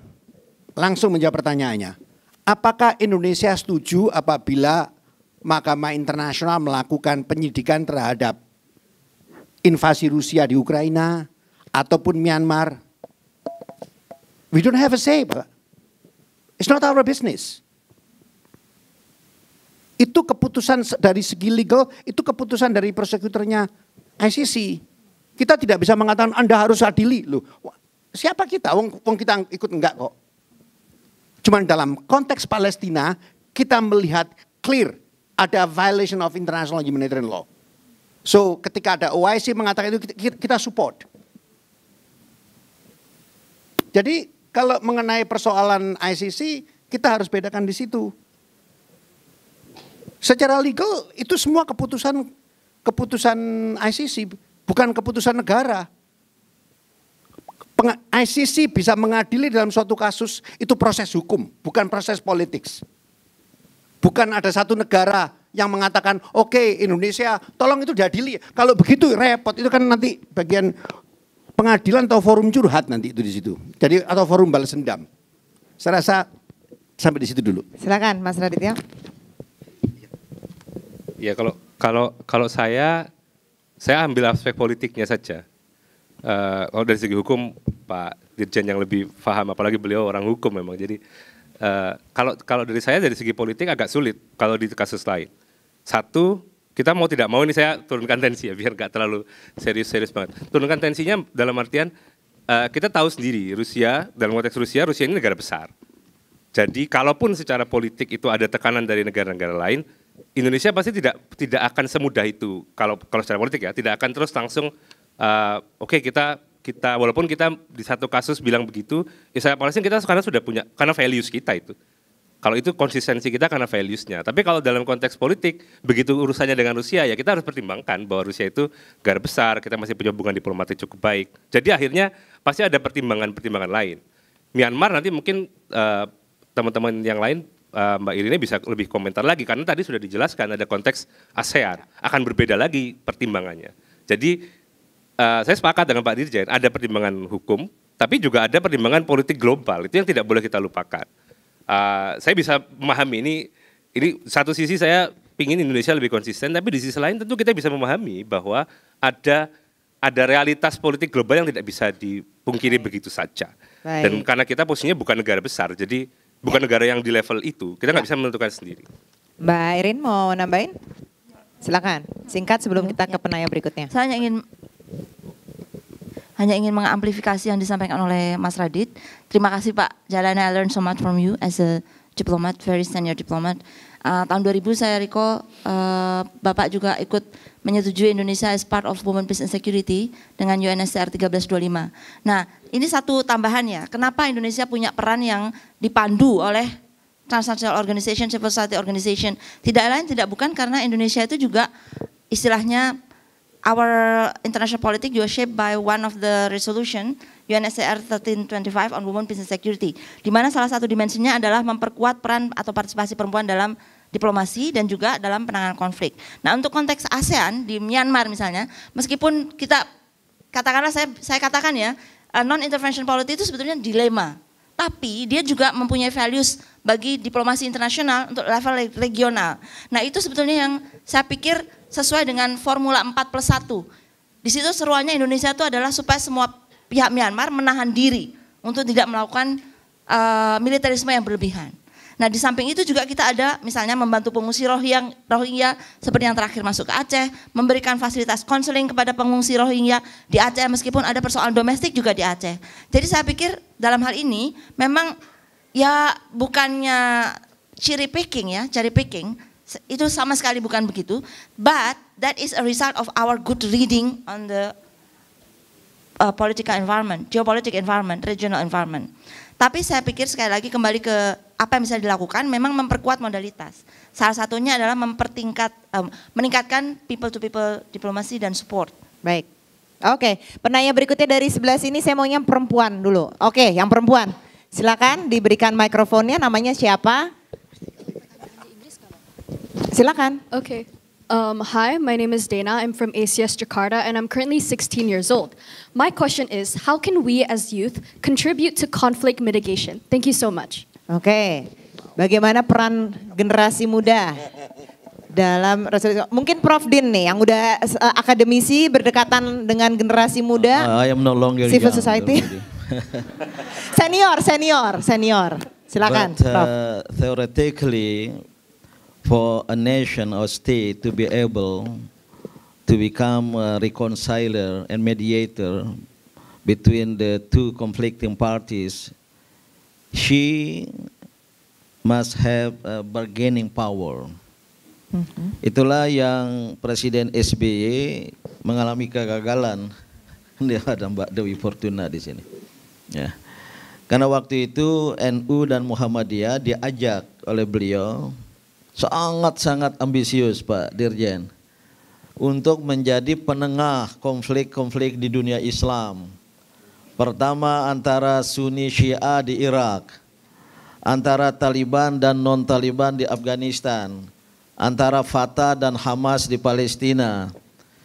langsung menjawab pertanyaannya, apakah Indonesia setuju apabila Mahkamah Internasional melakukan penyidikan terhadap invasi Rusia di Ukraina ataupun Myanmar? We don't have a say, Pak. It's not our business. Itu keputusan dari segi legal, itu keputusan dari prosekutornya ICC. Kita tidak bisa mengatakan Anda harus adili. Loh, siapa kita? Wong kita ikut enggak kok. Cuman dalam konteks Palestina, kita melihat clear ada violation of international humanitarian law. So ketika ada OIC mengatakan itu kita support. Jadi kalau mengenai persoalan ICC, kita harus bedakan di situ. Secara legal itu semua keputusan ICC, bukan keputusan negara. ICC bisa mengadili dalam suatu kasus, itu proses hukum, bukan proses politik. Bukan ada satu negara yang mengatakan, oke, Indonesia tolong itu diadili. Kalau begitu repot, itu kan nanti bagian pengadilan atau forum curhat nanti itu di situ. Jadi atau forum balas dendam. Saya rasa sampai di situ dulu. Silakan Mas Raditya. Ya kalau saya ambil aspek politiknya saja. Kalau dari segi hukum Pak Dirjen yang lebih paham, apalagi beliau orang hukum memang. Jadi kalau dari saya dari segi politik agak sulit kalau di kasus lain. Satu, kita mau tidak mau ini saya turunkan tensi ya biar gak terlalu serius banget. Turunkan tensinya dalam artian kita tahu sendiri Rusia, dalam konteks Rusia ini negara besar. Jadi kalaupun secara politik itu ada tekanan dari negara-negara lain, Indonesia pasti tidak akan semudah itu kalau secara politik ya, tidak akan terus langsung oke, kita walaupun kita di satu kasus bilang begitu, Israel Palestina kita sekarang sudah punya karena values kita itu. Kalau itu konsistensi kita karena values-nya. Tapi kalau dalam konteks politik, begitu urusannya dengan Rusia, ya kita harus pertimbangkan bahwa Rusia itu negara besar, kita masih punya hubungan diplomatik cukup baik. Jadi akhirnya pasti ada pertimbangan-pertimbangan lain. Myanmar nanti mungkin teman-teman yang lain, Mbak Irina bisa lebih komentar lagi, karena tadi sudah dijelaskan ada konteks ASEAN, akan berbeda lagi pertimbangannya. Jadi saya sepakat dengan Pak Dirjen, ada pertimbangan hukum, tapi juga ada pertimbangan politik global, itu yang tidak boleh kita lupakan. Saya bisa memahami ini satu sisi saya pingin Indonesia lebih konsisten, tapi di sisi lain tentu kita bisa memahami bahwa ada realitas politik global yang tidak bisa dipungkiri begitu saja. Baik. Dan karena kita posisinya bukan negara besar, jadi bukan negara yang di level itu, kita nggak bisa menentukan sendiri. Mbak Irin mau nambahin? Silakan, singkat sebelum kita ke penanya berikutnya. Saya hanya ingin mengamplifikasi yang disampaikan oleh Mas Radit. Terima kasih Pak Jalana, I learned so much from you as a diplomat, very senior diplomat. Tahun 2000 saya recall Bapak juga ikut menyetujui Indonesia as part of Women, Peace and Security dengan UNSCR 1325. Nah, ini satu tambahan ya, kenapa Indonesia punya peran yang dipandu oleh transnational organization, civil society organization. Tidak lain tidak bukan karena Indonesia itu juga istilahnya our international politics juga shaped by one of the resolution UNSCR 1325 on women, peace and security, di mana salah satu dimensinya adalah memperkuat peran atau partisipasi perempuan dalam diplomasi dan juga dalam penanganan konflik. Nah, untuk konteks ASEAN di Myanmar misalnya, meskipun kita katakanlah saya katakan ya, non-intervention policy itu sebetulnya dilema, tapi dia juga mempunyai values bagi diplomasi internasional untuk level regional. Nah, itu sebetulnya yang saya pikir sesuai dengan formula 4+1. Di situ seruannya Indonesia itu adalah supaya semua pihak Myanmar menahan diri untuk tidak melakukan militerisme yang berlebihan. Nah, di samping itu juga kita ada misalnya membantu pengungsi Rohingya seperti yang terakhir masuk ke Aceh, memberikan fasilitas konseling kepada pengungsi Rohingya di Aceh meskipun ada persoalan domestik juga di Aceh. Jadi saya pikir dalam hal ini memang ya bukannya cherry picking, itu sama sekali bukan begitu, but that is a result of our good reading on the political environment, geopolitical environment, regional environment. Tapi saya pikir sekali lagi kembali ke apa yang bisa dilakukan, memang memperkuat modalitas. Salah satunya adalah meningkatkan people to people diplomasi dan support. Baik. Oke, penanya berikutnya dari sebelah sini, saya maunya perempuan dulu. Oke, yang perempuan. Silakan diberikan mikrofonnya, namanya siapa? Silakan. Okay. Hi, my name is Dana. I'm from ACS Jakarta and I'm currently 16 years old. My question is, how can we as youth contribute to conflict mitigation? Thank you so much. Oke, bagaimana peran generasi muda dalam mungkin Prof Din nih yang udah akademisi berdekatan dengan generasi muda, I am no longer civil young, society. senior. Silakan, Prof. Theoretically, for a nation or state to be able to become a reconciler and mediator between the two conflicting parties, she must have a bargaining power. Itulah yang Presiden SBY mengalami kegagalan. Dia ada Mbak Dewi Fortuna di sini. Ya. Karena waktu itu NU dan Muhammadiyah diajak oleh beliau sangat-sangat ambisius Pak Dirjen untuk menjadi penengah konflik-konflik di dunia Islam. Pertama antara Sunni Syiah di Irak, antara Taliban dan non-Taliban di Afghanistan, antara Fatah dan Hamas di Palestina,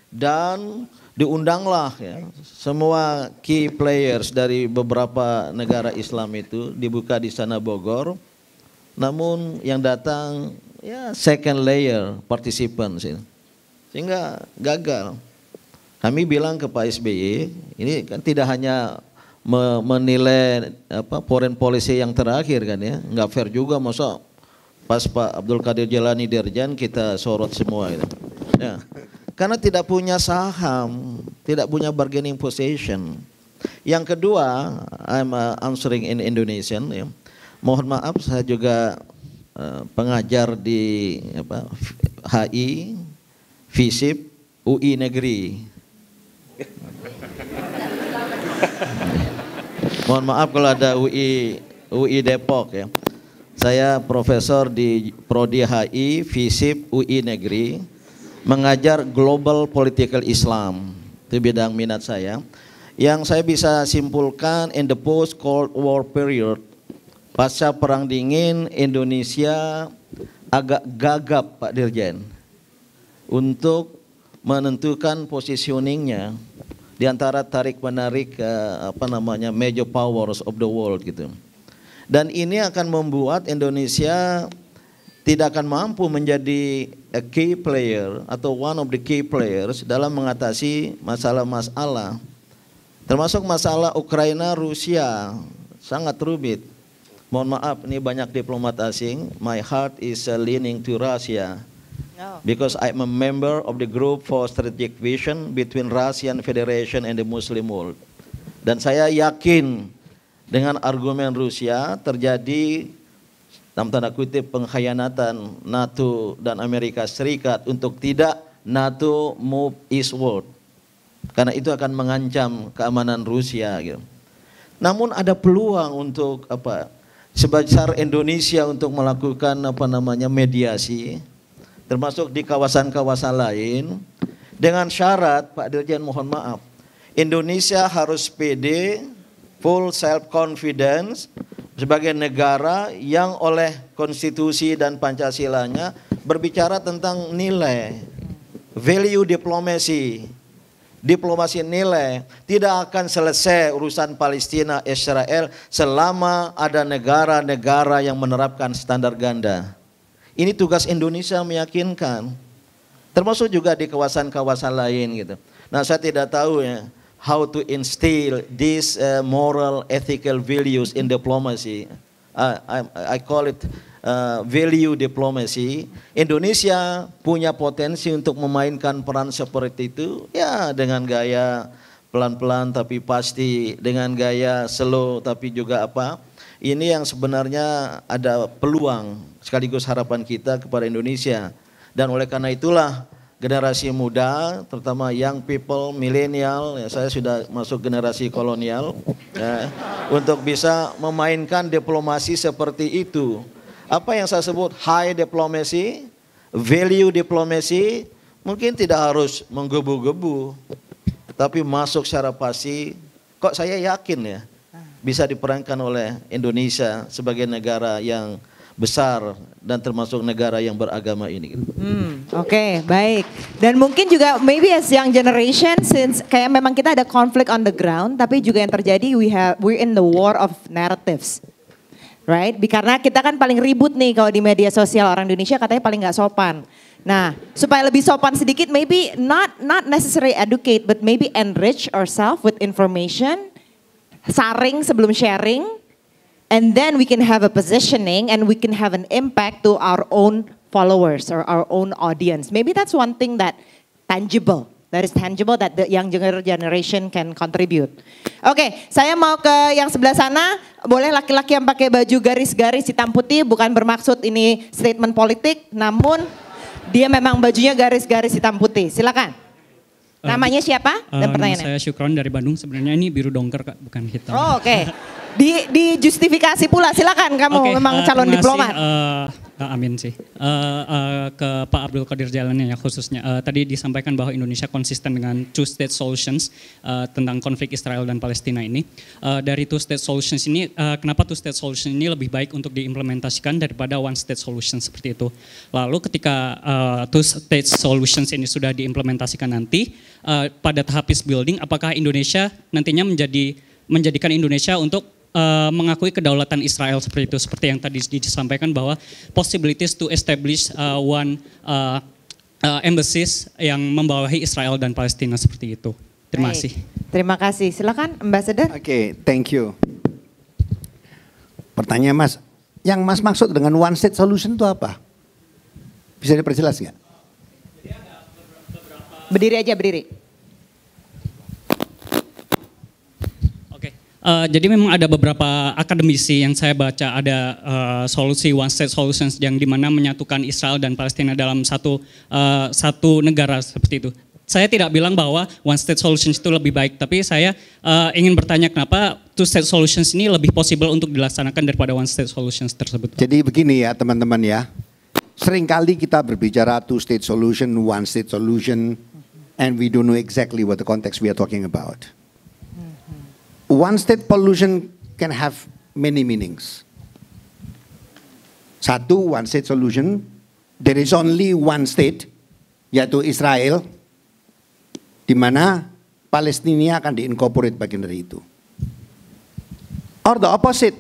dan diundanglah ya, semua key players dari beberapa negara Islam itu dibuka di sana Bogor. Namun yang datang ya second layer participants ini. Sehingga gagal. Kami bilang ke Pak SBY, ini kan tidak hanya menilai foreign policy yang terakhir kan ya, nggak fair juga masa pas Pak Abdul Qadir Jalani Dirjen kita sorot semua itu. Ya. Karena tidak punya saham, tidak punya bargaining position. Yang kedua, I'm answering in Indonesian ya. Mohon maaf saya juga pengajar di HI, FISIP, UI Negeri. Mohon maaf kalau ada UI Depok ya. Saya profesor di Prodi HI, FISIP, UI Negeri, mengajar Global Political Islam. Itu bidang minat saya. Yang saya bisa simpulkan in the post-Cold War period, pasca Perang Dingin, Indonesia agak gagap Pak Dirjen untuk menentukan positioningnya di antara tarik-menarik major powers of the world gitu. Dan ini akan membuat Indonesia tidak akan mampu menjadi a key player atau one of the key players dalam mengatasi masalah-masalah, termasuk masalah Ukraina Rusia sangat rumit. Mohon maaf, ini banyak diplomat asing. My heart is leaning to Russia because I'm a member of the group for strategic vision between Russian Federation and the Muslim world. Dan saya yakin dengan argumen Rusia terjadi dalam tanda kutip pengkhianatan NATO dan Amerika Serikat untuk tidak NATO move eastward. Karena itu akan mengancam keamanan Rusia gitu. Namun ada peluang untuk sebesar Indonesia untuk melakukan mediasi termasuk di kawasan-kawasan lain Dengan syarat, Pak Dirjen mohon maaf, Indonesia harus pede, full self-confidence sebagai negara yang oleh konstitusi dan Pancasilanya berbicara tentang nilai, value diplomasi. Diplomasi nilai tidak akan selesai urusan Palestina Israel selama ada negara-negara yang menerapkan standar ganda. Ini tugas Indonesia meyakinkan, termasuk juga di kawasan-kawasan lain gitu. Nah, saya tidak tahu ya how to instill these moral ethical values in diplomacy. I call it value diplomacy. Indonesia punya potensi untuk memainkan peran seperti itu, ya dengan gaya pelan-pelan tapi pasti, dengan gaya slow tapi juga apa. Ini yang sebenarnya ada peluang sekaligus harapan kita kepada Indonesia. Dan oleh karena itulah generasi muda, terutama young people, milenial, ya saya sudah masuk generasi kolonial, ya, untuk bisa memainkan diplomasi seperti itu. Apa yang saya sebut high diplomacy, value diplomacy, mungkin tidak harus menggebu-gebu, tapi masuk secara pasti. Kok saya yakin ya bisa diperankan oleh Indonesia sebagai negara yang besar dan termasuk negara yang beragama ini. Oke, baik. Dan mungkin juga maybe as young generation, since kayak memang kita ada conflict on the ground, tapi juga yang terjadi we're in the war of narratives. Right? Karena kita kan paling ribut nih kalau di media sosial, orang Indonesia katanya paling nggak sopan. Nah, supaya lebih sopan sedikit, maybe not necessarily educate, but maybe enrich ourselves with information, saring sebelum sharing, and then we can have a positioning and we can have an impact to our own followers or our own audience. Maybe that's one thing that is tangible that the younger generation can contribute. Oke, saya mau ke yang sebelah sana. Boleh laki-laki yang pakai baju garis-garis hitam putih, bukan bermaksud ini statement politik, namun dia memang bajunya garis-garis hitam putih. Silakan. Namanya siapa? Dan pertanyaannya. Saya Syukron dari Bandung. Sebenarnya ini biru dongker Kak, bukan hitam. Oh, oke. Di justifikasi pula, silakan kamu memang calon diplomat. Amin sih. Ke Pak Abdul Qadir Jalani ya khususnya. Tadi disampaikan bahwa Indonesia konsisten dengan two-state solutions tentang konflik Israel dan Palestina ini. Dari two-state solutions ini, kenapa two-state solution ini lebih baik untuk diimplementasikan daripada one-state solution seperti itu. Lalu ketika two-state solutions ini sudah diimplementasikan nanti, pada tahap peace building, apakah Indonesia nantinya menjadikan Indonesia untuk mengakui kedaulatan Israel seperti itu, seperti yang tadi disampaikan bahwa possibilities to establish one embassies yang membawahi Israel dan Palestina seperti itu. Terima kasih. Terima kasih. Silakan Ambassador. Oke, thank you. Pertanyaan Mas, yang Mas maksud dengan one state solution itu apa? Bisa diperjelas nggak? Berdiri aja, berdiri. Jadi memang ada beberapa akademisi yang saya baca ada solusi one state solutions yang dimana menyatukan Israel dan Palestina dalam satu negara seperti itu. Saya tidak bilang bahwa one state solutions itu lebih baik, tapi saya ingin bertanya kenapa two state solutions ini lebih possible untuk dilaksanakan daripada one state solutions tersebut. Jadi begini ya teman-teman ya, seringkali kita berbicara two state solution, one state solution, and we don't know exactly what the context we are talking about. One state solution can have many meanings. Satu, one state solution, there is only one state, yaitu Israel, di mana Palestina akan diincorporate bagian dari itu. Or the opposite,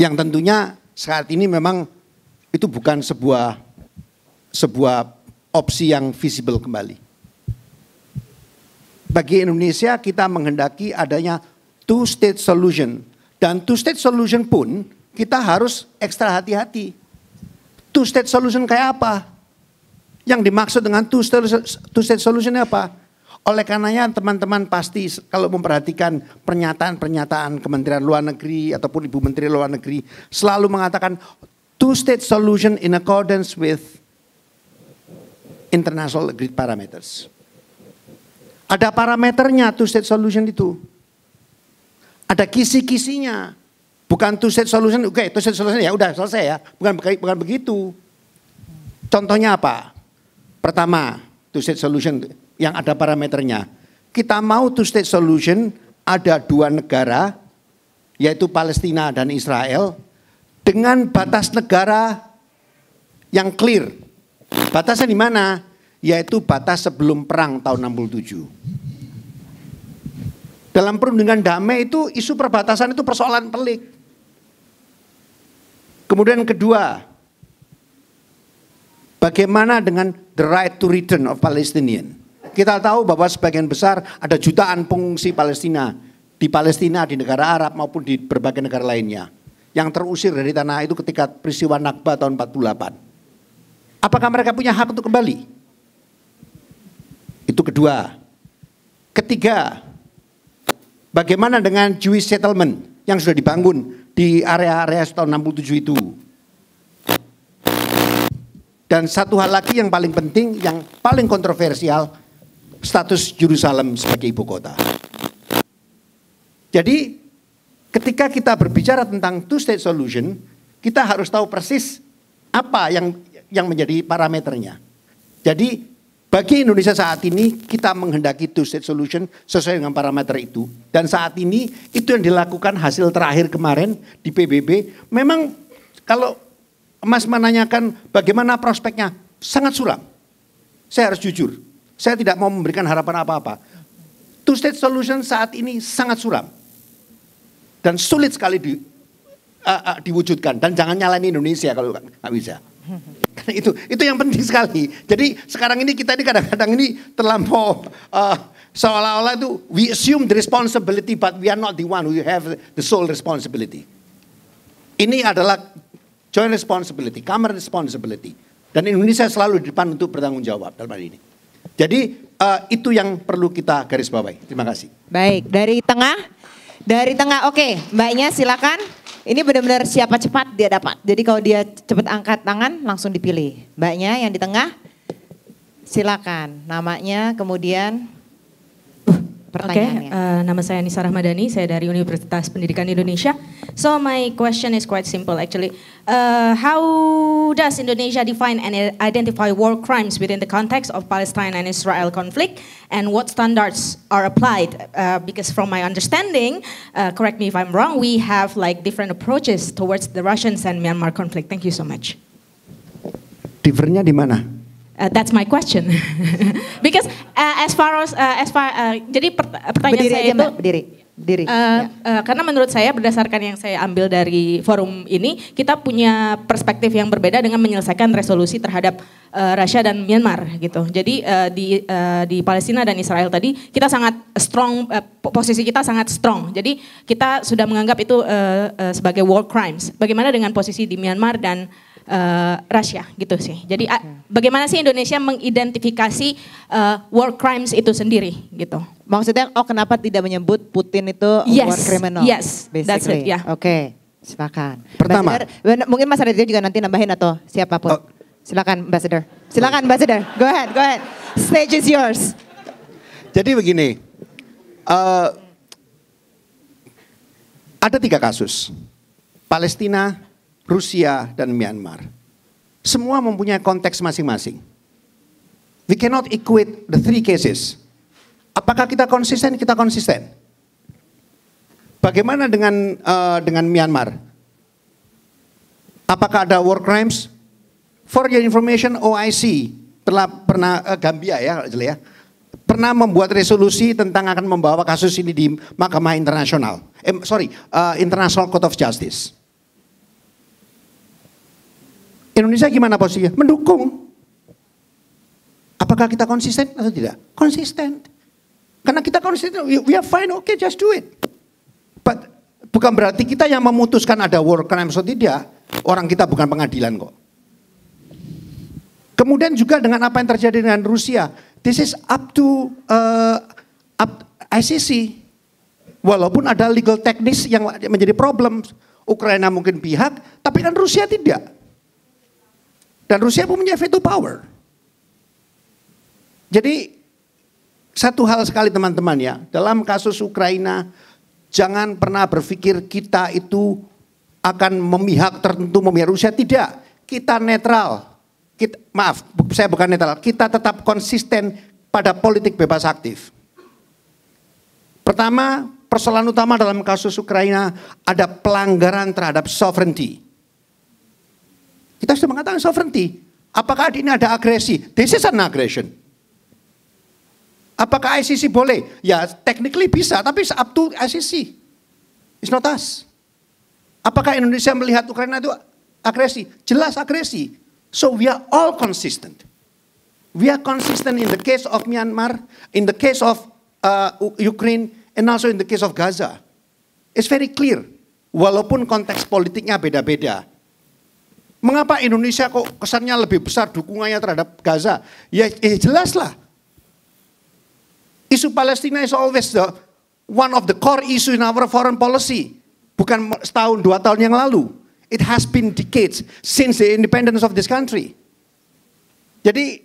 yang tentunya saat ini memang itu bukan sebuah opsi yang visible kembali. Bagi Indonesia kita menghendaki adanya two state solution, dan two state solution pun kita harus ekstra hati-hati. Two state solution kayak apa? Yang dimaksud dengan two state solution apa? Oleh karenanya teman-teman pasti kalau memperhatikan pernyataan-pernyataan Kementerian Luar Negeri ataupun Ibu Menteri Luar Negeri selalu mengatakan two state solution in accordance with international agreed parameters. Ada parameternya two state solution itu. Ada kisi-kisinya. Bukan two state solution, oke, two state solution ya udah selesai ya. Bukan begitu. Contohnya apa? Pertama, two-state solution yang ada parameternya. Kita mau two-state solution ada dua negara, yaitu Palestina dan Israel, dengan batas negara yang clear. Batasnya di mana? Yaitu batas sebelum perang tahun 67. Dalam perundingan damai itu isu perbatasan itu persoalan pelik. Kemudian kedua, bagaimana dengan the right to return of Palestinian? Kita tahu bahwa sebagian besar ada jutaan pengungsi Palestina di negara Arab maupun di berbagai negara lainnya yang terusir dari tanah itu ketika peristiwa Nakba tahun 48. Apakah mereka punya hak untuk kembali? Itu kedua. Ketiga, bagaimana dengan Jewish settlement yang sudah dibangun di area-area tahun 67 itu? Dan satu hal lagi yang paling penting, yang paling kontroversial, status Yerusalem sebagai ibu kota. Jadi ketika kita berbicara tentang two-state solution, kita harus tahu persis apa yang menjadi parameternya. Jadi bagi Indonesia saat ini kita menghendaki two-state solution sesuai dengan parameter itu. Dan saat ini itu yang dilakukan hasil terakhir kemarin di PBB. Memang kalau Mas menanyakan bagaimana prospeknya, sangat suram. Saya harus jujur, saya tidak mau memberikan harapan apa-apa. Two-state solution saat ini sangat suram. Dan sulit sekali diwujudkan. Dan jangan nyalain Indonesia kalau nggak bisa. Karena itu yang penting sekali. Jadi sekarang ini kita ini kadang-kadang ini terlampau seolah-olah itu we assume the responsibility but we are not the one who have the sole responsibility. Ini adalah joint responsibility, common responsibility. Dan Indonesia selalu di depan untuk bertanggung jawab dalam hal ini. Jadi itu yang perlu kita garis bawahi. Terima kasih. Baik, dari tengah, oke, Mbaknya silakan. Ini benar-benar siapa cepat dia dapat. Jadi kalau dia cepat angkat tangan langsung dipilih. Mbaknya yang di tengah, silakan. Namanya kemudian pertanyaannya. Nama saya Nisa Rahmadani, saya dari Universitas Pendidikan Indonesia. So my question is quite simple actually. How does Indonesia define and identify war crimes within the context of Palestine and Israel conflict? And what standards are applied? Because from my understanding, correct me if I'm wrong, we have like different approaches towards the Russians and Myanmar conflict. Thank you so much. Differentnya di mana? That's my question. Because jadi pertanyaan berdiri saya aja, itu Mbak, berdiri. Karena menurut saya berdasarkan yang saya ambil dari forum ini, kita punya perspektif yang berbeda dengan menyelesaikan resolusi terhadap Rusia dan Myanmar gitu. Jadi di Palestina dan Israel tadi kita sangat strong, posisi kita sangat strong. Jadi kita sudah menganggap itu sebagai war crimes. Bagaimana dengan posisi di Myanmar dan Rusia gitu sih. Jadi bagaimana sih Indonesia mengidentifikasi war crimes itu sendiri gitu. Maksudnya kenapa tidak menyebut Putin itu war criminal? Yes, that's it, yeah. Oke, silakan. Pertama, mungkin Mas Raditya juga nanti nambahin atau siapapun. Silakan Ambassador. Silakan Ambassador. Go ahead. Stage is yours. Jadi begini, ada 3 kasus. Palestina, Rusia, dan Myanmar. Semua mempunyai konteks masing-masing. We cannot equate the 3 cases. Apakah kita konsisten? Kita konsisten. Bagaimana dengan Myanmar? Apakah ada war crimes? For your information, OIC pernah Gambia ya, pernah membuat resolusi tentang akan membawa kasus ini di Mahkamah Internasional. International Court of Justice. Indonesia gimana posisinya? Mendukung. Apakah kita konsisten atau tidak? Konsisten. Karena kita konsisten, we are fine, okay, just do it. But bukan berarti kita yang memutuskan ada war crime atau tidak. Orang kita bukan pengadilan kok. Kemudian juga dengan apa yang terjadi dengan Rusia. This is up to ICC. Walaupun ada legal teknis yang menjadi problem. Ukraina mungkin pihak, tapi kan Rusia tidak. Dan Rusia punya veto power. Jadi satu hal sekali teman-teman ya, dalam kasus Ukraina jangan pernah berpikir kita itu akan memihak tertentu, memihak Rusia, tidak. Kita netral. maaf, saya bukan netral, kita tetap konsisten pada politik bebas aktif. Pertama, persoalan utama dalam kasus Ukraina ada pelanggaran terhadap sovereignty. Kita sudah mengatakan sovereignty. Apakah ini ada agresi? This is an aggression. Apakah ICC boleh? Ya, technically bisa, tapi up to ICC. It's not us. Apakah Indonesia melihat Ukraina itu agresi? Jelas agresi. So we are all consistent. We are consistent in the case of Myanmar, in the case of Ukraine, and also in the case of Gaza. It's very clear. Walaupun konteks politiknya beda-beda. Mengapa Indonesia kok kesannya lebih besar dukungannya terhadap Gaza? Ya jelaslah. Isu Palestina is always one of the core issue in our foreign policy. Bukan setahun, 2 tahun yang lalu. It has been decades since the independence of this country. Jadi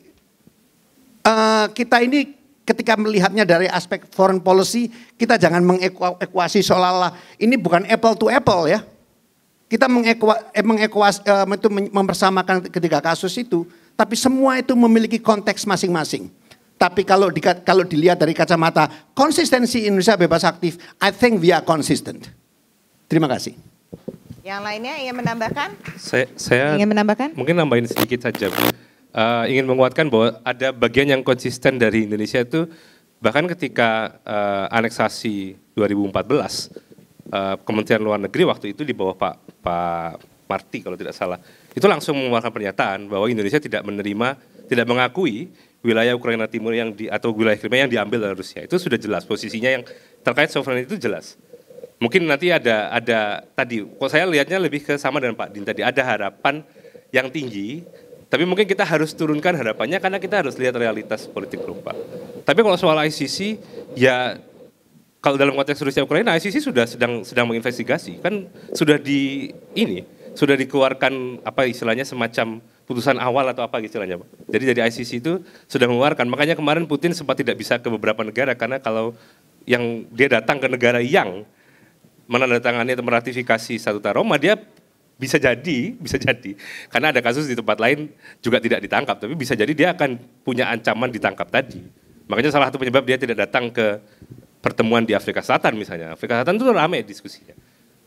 kita ini ketika melihatnya dari aspek foreign policy, kita jangan mengekuasi seolah-olah ini bukan apple to apple ya. Kita mempersamakan ketiga kasus itu, tapi semua itu memiliki konteks masing-masing. Tapi kalau dilihat dari kacamata konsistensi Indonesia bebas aktif, I think we are consistent. Terima kasih. Yang lainnya ingin menambahkan? Saya ingin menambahkan? Mungkin nambahin sedikit saja. Ingin menguatkan bahwa ada bagian yang konsisten dari Indonesia itu bahkan ketika aneksasi 2014, Kementerian Luar Negeri waktu itu di bawah Pak Marty kalau tidak salah, itu langsung mengeluarkan pernyataan bahwa Indonesia tidak mengakui wilayah Ukraina Timur atau wilayah Crimea yang diambil oleh Rusia. Itu sudah jelas posisinya yang terkait sovereignty itu jelas. Mungkin nanti ada tadi, kok saya lihatnya lebih ke sama dengan Pak Din tadi, ada harapan yang tinggi, tapi mungkin kita harus turunkan harapannya karena kita harus lihat realitas politik lupa. Tapi kalau soal ICC, ya kalau dalam konteks Rusia Ukraina, ICC sudah sedang menginvestigasi, kan sudah dikeluarkan apa istilahnya semacam putusan awal atau apa istilahnya Pak. Jadi dari ICC itu sudah mengeluarkan, makanya kemarin Putin sempat tidak bisa ke beberapa negara karena kalau yang dia datang ke negara yang menandatangani atau meratifikasi Statuta Roma, dia bisa jadi karena ada kasus di tempat lain juga tidak ditangkap, tapi bisa jadi dia akan punya ancaman ditangkap tadi. Makanya salah satu penyebab dia tidak datang ke pertemuan di Afrika Selatan misalnya. Afrika Selatan itu ramai diskusinya.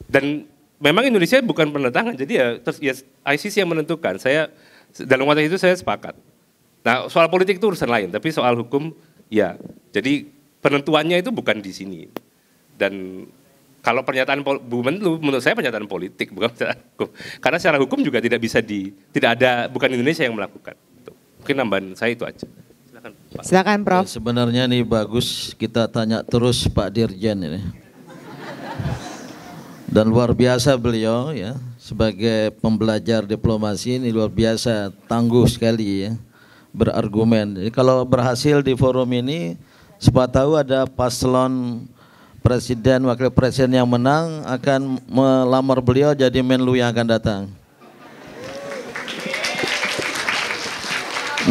Dan memang Indonesia bukan penentangan, jadi ya ICC yang menentukan. Saya dalam konteks itu saya sepakat. Nah, soal politik itu urusan lain, tapi soal hukum ya. Jadi penentuannya itu bukan di sini. Dan kalau pernyataan Bu Menlu, menurut saya pernyataan politik, bukan pernyataan hukum. Karena secara hukum juga bukan Indonesia yang melakukan. Mungkin nambahan saya itu aja. Silakan Pak. Silakan Prof. Ya, sebenarnya nih bagus kita tanya terus Pak Dirjen ini. Dan luar biasa beliau ya, sebagai pembelajar diplomasi ini luar biasa, tangguh sekali ya, berargumen. Jadi kalau berhasil di forum ini, siapa tahu ada paslon presiden, wakil presiden yang menang akan melamar beliau jadi Menlu yang akan datang.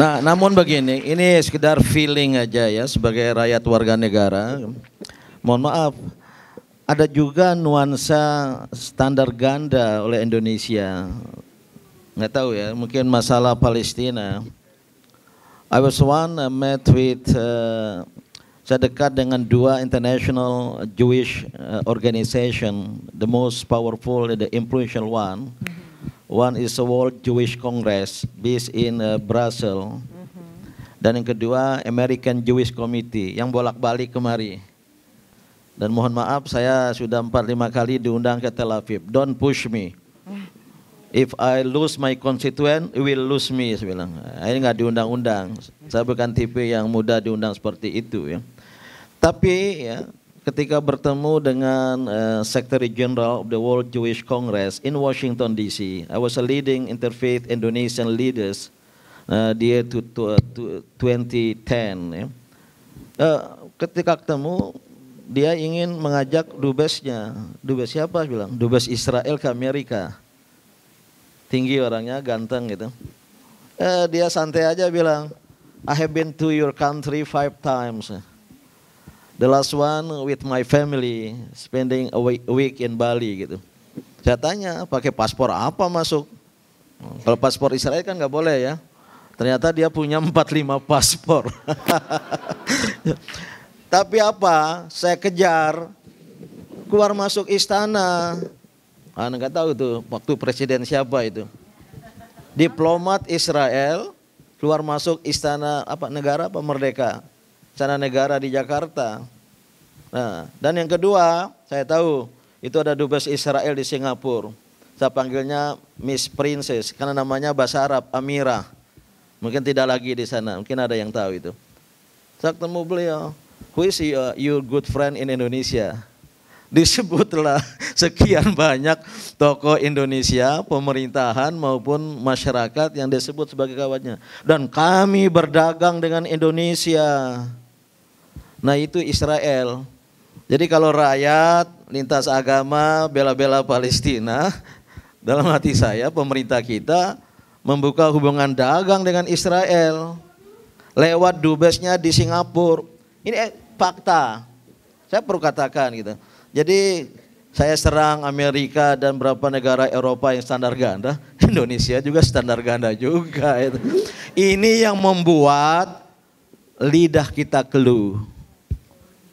Nah, namun begini, ini sekedar feeling aja ya sebagai rakyat warga negara. Mohon maaf, ada juga nuansa standar ganda oleh Indonesia. Nggak tahu ya, mungkin masalah Palestina. I was met with saya dekat dengan 2 international Jewish organization, the most powerful, the influential one. One is the World Jewish Congress based in Brussels. Dan yang kedua American Jewish Committee yang bolak-balik kemari. Dan mohon maaf saya sudah 4-5 kali diundang ke Tel Aviv. Don't push me. If I lose my constituent, you will lose me. Saya bilang, ini nggak diundang-undang. Saya bukan tipe yang mudah diundang seperti itu ya. Tapi ya, ketika bertemu dengan Secretary General of the World Jewish Congress in Washington DC, I was a leading interfaith Indonesian leaders di year 2010. Ya. Ketika ketemu, dia ingin mengajak dubesnya. Dubes siapa? Bilang dubes Israel ke Amerika. Tinggi orangnya, ganteng gitu. Dia santai aja bilang, I have been to your country 5 times. The last one with my family, spending a week in Bali gitu. Saya tanya, pakai paspor apa masuk? Kalau paspor Israel kan nggak boleh ya. Ternyata dia punya 45 paspor. Tapi apa? Saya kejar, keluar masuk istana. Nggak tahu tuh waktu presiden siapa itu. Diplomat Israel keluar masuk istana negara merdeka. Istana negara di Jakarta. Nah, dan yang kedua, saya tahu itu ada dubes Israel di Singapura. Saya panggilnya Miss Princess karena namanya bahasa Arab Amira. Mungkin tidak lagi di sana, mungkin ada yang tahu itu. Saya ketemu beliau, who is your good friend in Indonesia? Disebutlah sekian banyak tokoh Indonesia, pemerintahan maupun masyarakat yang disebut sebagai kawannya. Dan kami berdagang dengan Indonesia. Nah itu Israel. Jadi kalau rakyat, lintas agama, bela-bela Palestina, dalam hati saya pemerintah kita membuka hubungan dagang dengan Israel lewat dubesnya di Singapura. Ini fakta. Saya perlu katakan gitu. Jadi saya serang Amerika dan beberapa negara Eropa yang standar ganda, Indonesia juga standar ganda juga. Itu. Ini yang membuat lidah kita keluh,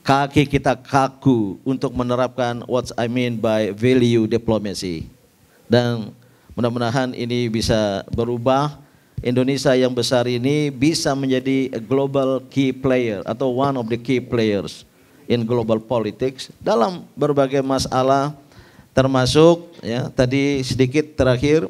kaki kita kaku untuk menerapkan what I mean by value diplomacy. Dan mudah-mudahan ini bisa berubah. Indonesia yang besar ini bisa menjadi a global key player atau one of the key players in global politics dalam berbagai masalah, termasuk ya tadi sedikit terakhir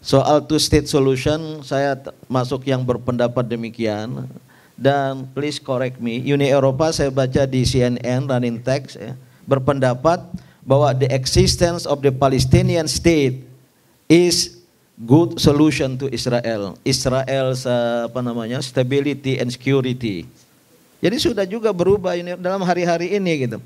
soal two state solution. Saya masuk yang berpendapat demikian, dan please correct me, Uni Eropa saya baca di CNN running text ya, berpendapat bahwa the existence of the Palestinian state is good solution to Israel. Israel's stability and security. Jadi sudah juga berubah ini dalam hari-hari ini gitu.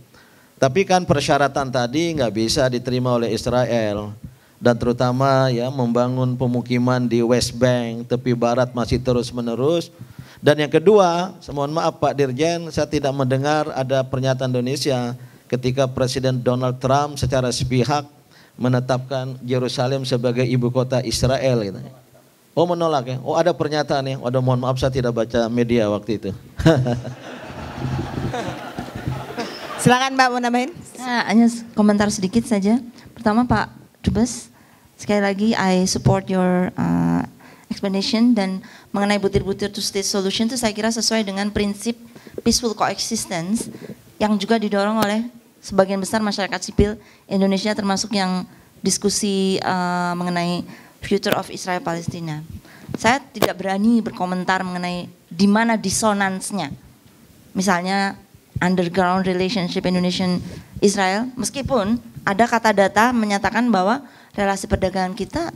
Tapi kan persyaratan tadi nggak bisa diterima oleh Israel, dan terutama ya membangun pemukiman di West Bank, tepi barat masih terus-menerus. Dan yang kedua, mohon maaf Pak Dirjen, saya tidak mendengar ada pernyataan Indonesia ketika Presiden Donald Trump secara sepihak menetapkan Yerusalem sebagai ibu kota Israel gitu. Oh menolak ya? Oh ada pernyataan ya? Waduh mohon maaf saya tidak baca media waktu itu. Silakan Mbak mau nambahin. Nah, hanya komentar sedikit saja. Pertama Pak Dubes, sekali lagi I support your explanation, dan mengenai butir-butir two state solution itu saya kira sesuai dengan prinsip peaceful coexistence yang juga didorong oleh sebagian besar masyarakat sipil Indonesia, termasuk yang diskusi mengenai future of Israel Palestina. Saya tidak berani berkomentar mengenai di mana disonansnya. Misalnya underground relationship Indonesian Israel, meskipun ada kata data menyatakan bahwa relasi perdagangan kita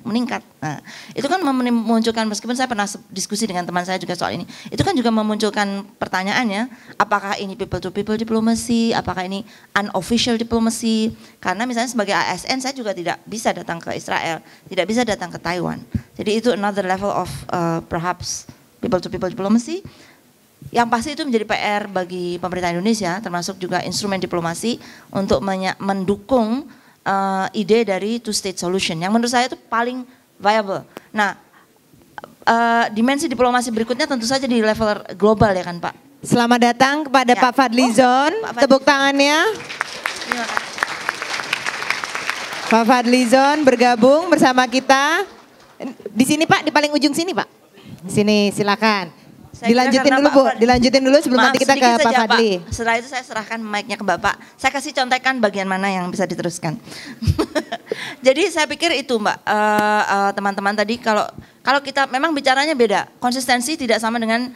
meningkat. Nah, itu kan memunculkan, meskipun saya pernah diskusi dengan teman saya juga soal ini, itu kan juga memunculkan pertanyaannya, apakah ini people to people diplomacy, apakah ini unofficial diplomacy? Karena misalnya sebagai ASN saya juga tidak bisa datang ke Israel, tidak bisa datang ke Taiwan. Jadi itu another level of perhaps people to people diplomacy. Yang pasti itu menjadi PR bagi pemerintah Indonesia, termasuk juga instrumen diplomasi untuk mendukung ide dari two state solution yang menurut saya itu paling viable. Nah, dimensi diplomasi berikutnya tentu saja di level global ya kan Pak. Selamat datang kepada ya. Pak Fadlizon, tepuk tangannya. Pak Fadlizon bergabung bersama kita. Di sini Pak, di paling ujung sini Pak. Sini silakan. Dilanjutin dulu Bu, dilanjutin dulu sebelum nanti kita ke Pak Fadli. Pak. Setelah itu saya serahkan mic-nya ke Bapak. Saya kasih contekan bagian mana yang bisa diteruskan. Jadi saya pikir itu Mbak, teman-teman tadi kalau kita memang bicaranya beda. Konsistensi tidak sama dengan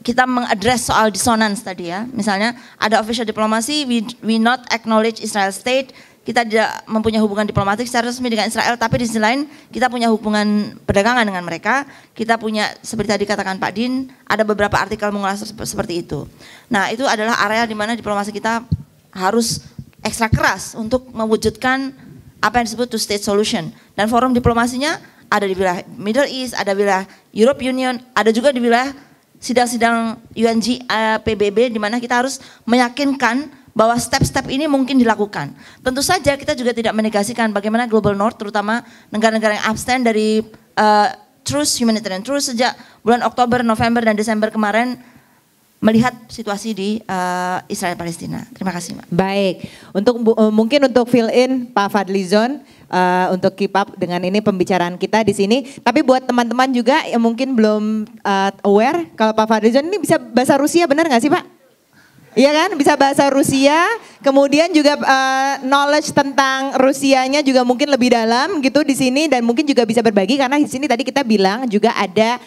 kita mengadres soal dissonance tadi ya. Misalnya ada official diplomasi, we not acknowledge Israel state. Kita tidak mempunyai hubungan diplomatik secara resmi dengan Israel, tapi di sisi lain kita punya hubungan perdagangan dengan mereka. Kita punya, seperti tadi katakan Pak Din, ada beberapa artikel mengulas seperti itu. Nah itu adalah area di mana diplomasi kita harus ekstra keras untuk mewujudkan apa yang disebut two state solution. Dan forum diplomasinya ada di wilayah Middle East, ada di wilayah Europe Union, ada juga di wilayah sidang-sidang UNG PBB di mana kita harus meyakinkan bahwa step-step ini mungkin dilakukan. Tentu saja kita juga tidak menegasikan bagaimana Global North, terutama negara-negara yang abstain dari truce, humanitarian truce sejak bulan Oktober, November, dan Desember kemarin melihat situasi di Israel Palestina. Terima kasih, Mbak. Baik, untuk mungkin untuk fill in Pak Fadlizon untuk keep up dengan ini pembicaraan kita di sini. Tapi buat teman-teman juga yang mungkin belum aware kalau Pak Fadlizon ini bisa bahasa Rusia, benar nggak sih Pak? Iya kan, bisa bahasa Rusia, kemudian juga knowledge tentang Rusianya juga mungkin lebih dalam gitu di sini, dan mungkin juga bisa berbagi karena di sini tadi kita bilang juga ada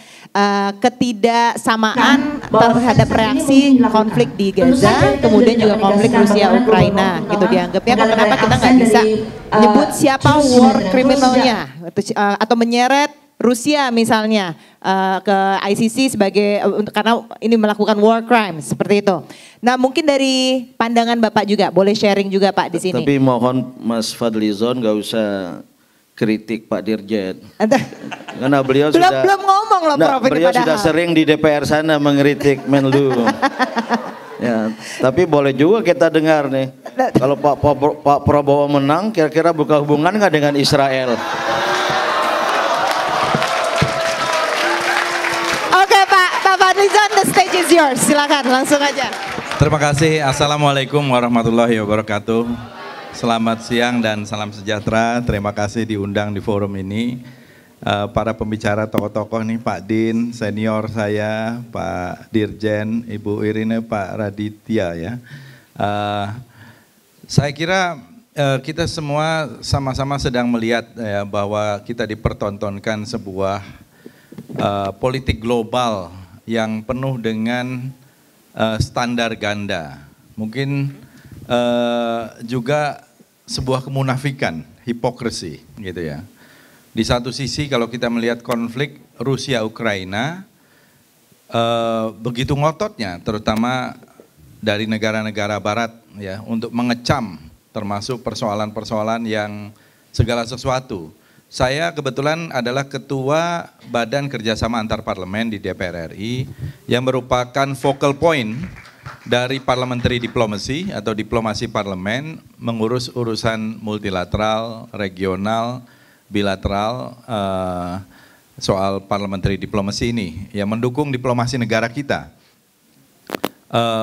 ketidaksamaan terhadap reaksi konflik di Gaza, kemudian juga konflik Rusia Ukraina gitu dianggapnya. Kenapa kita nggak bisa nyebut siapa war criminalnya atau menyeret Rusia misalnya ke ICC sebagai karena ini melakukan war crimes seperti itu. Nah, mungkin dari pandangan Bapak juga boleh sharing juga Pak di sini. Tapi mohon Mas Fadlizon nggak usah kritik Pak Dirjen. Karena beliau belum ngomong loh Prof. Beliau sudah sering di DPR sana mengkritik Menlu. Ya, tapi boleh juga kita dengar nih. Kalau Pak Prabowo menang, kira-kira buka hubungan nggak dengan Israel? Fadlizon, the stage is yours. Silakan, langsung aja. Terima kasih. Assalamualaikum warahmatullahi wabarakatuh. Selamat siang dan salam sejahtera. Terima kasih diundang di forum ini. Para pembicara tokoh-tokoh nih, Pak Din, senior saya, Pak Dirjen, Ibu Irine, Pak Raditya ya. Saya kira kita semua sama-sama sedang melihat ya, bahwa kita dipertontonkan sebuah politik global yang penuh dengan standar ganda, mungkin juga sebuah kemunafikan, hipokrisi gitu ya. Di satu sisi kalau kita melihat konflik Rusia-Ukraina begitu ngototnya, terutama dari negara-negara barat ya, untuk mengecam termasuk persoalan-persoalan yang segala sesuatu. Saya kebetulan adalah Ketua Badan Kerjasama Antar Parlemen di DPR RI yang merupakan focal point dari parliamentary diplomacy atau diplomasi parlemen mengurus urusan multilateral, regional, bilateral, soal parliamentary diplomacy ini yang mendukung diplomasi negara kita.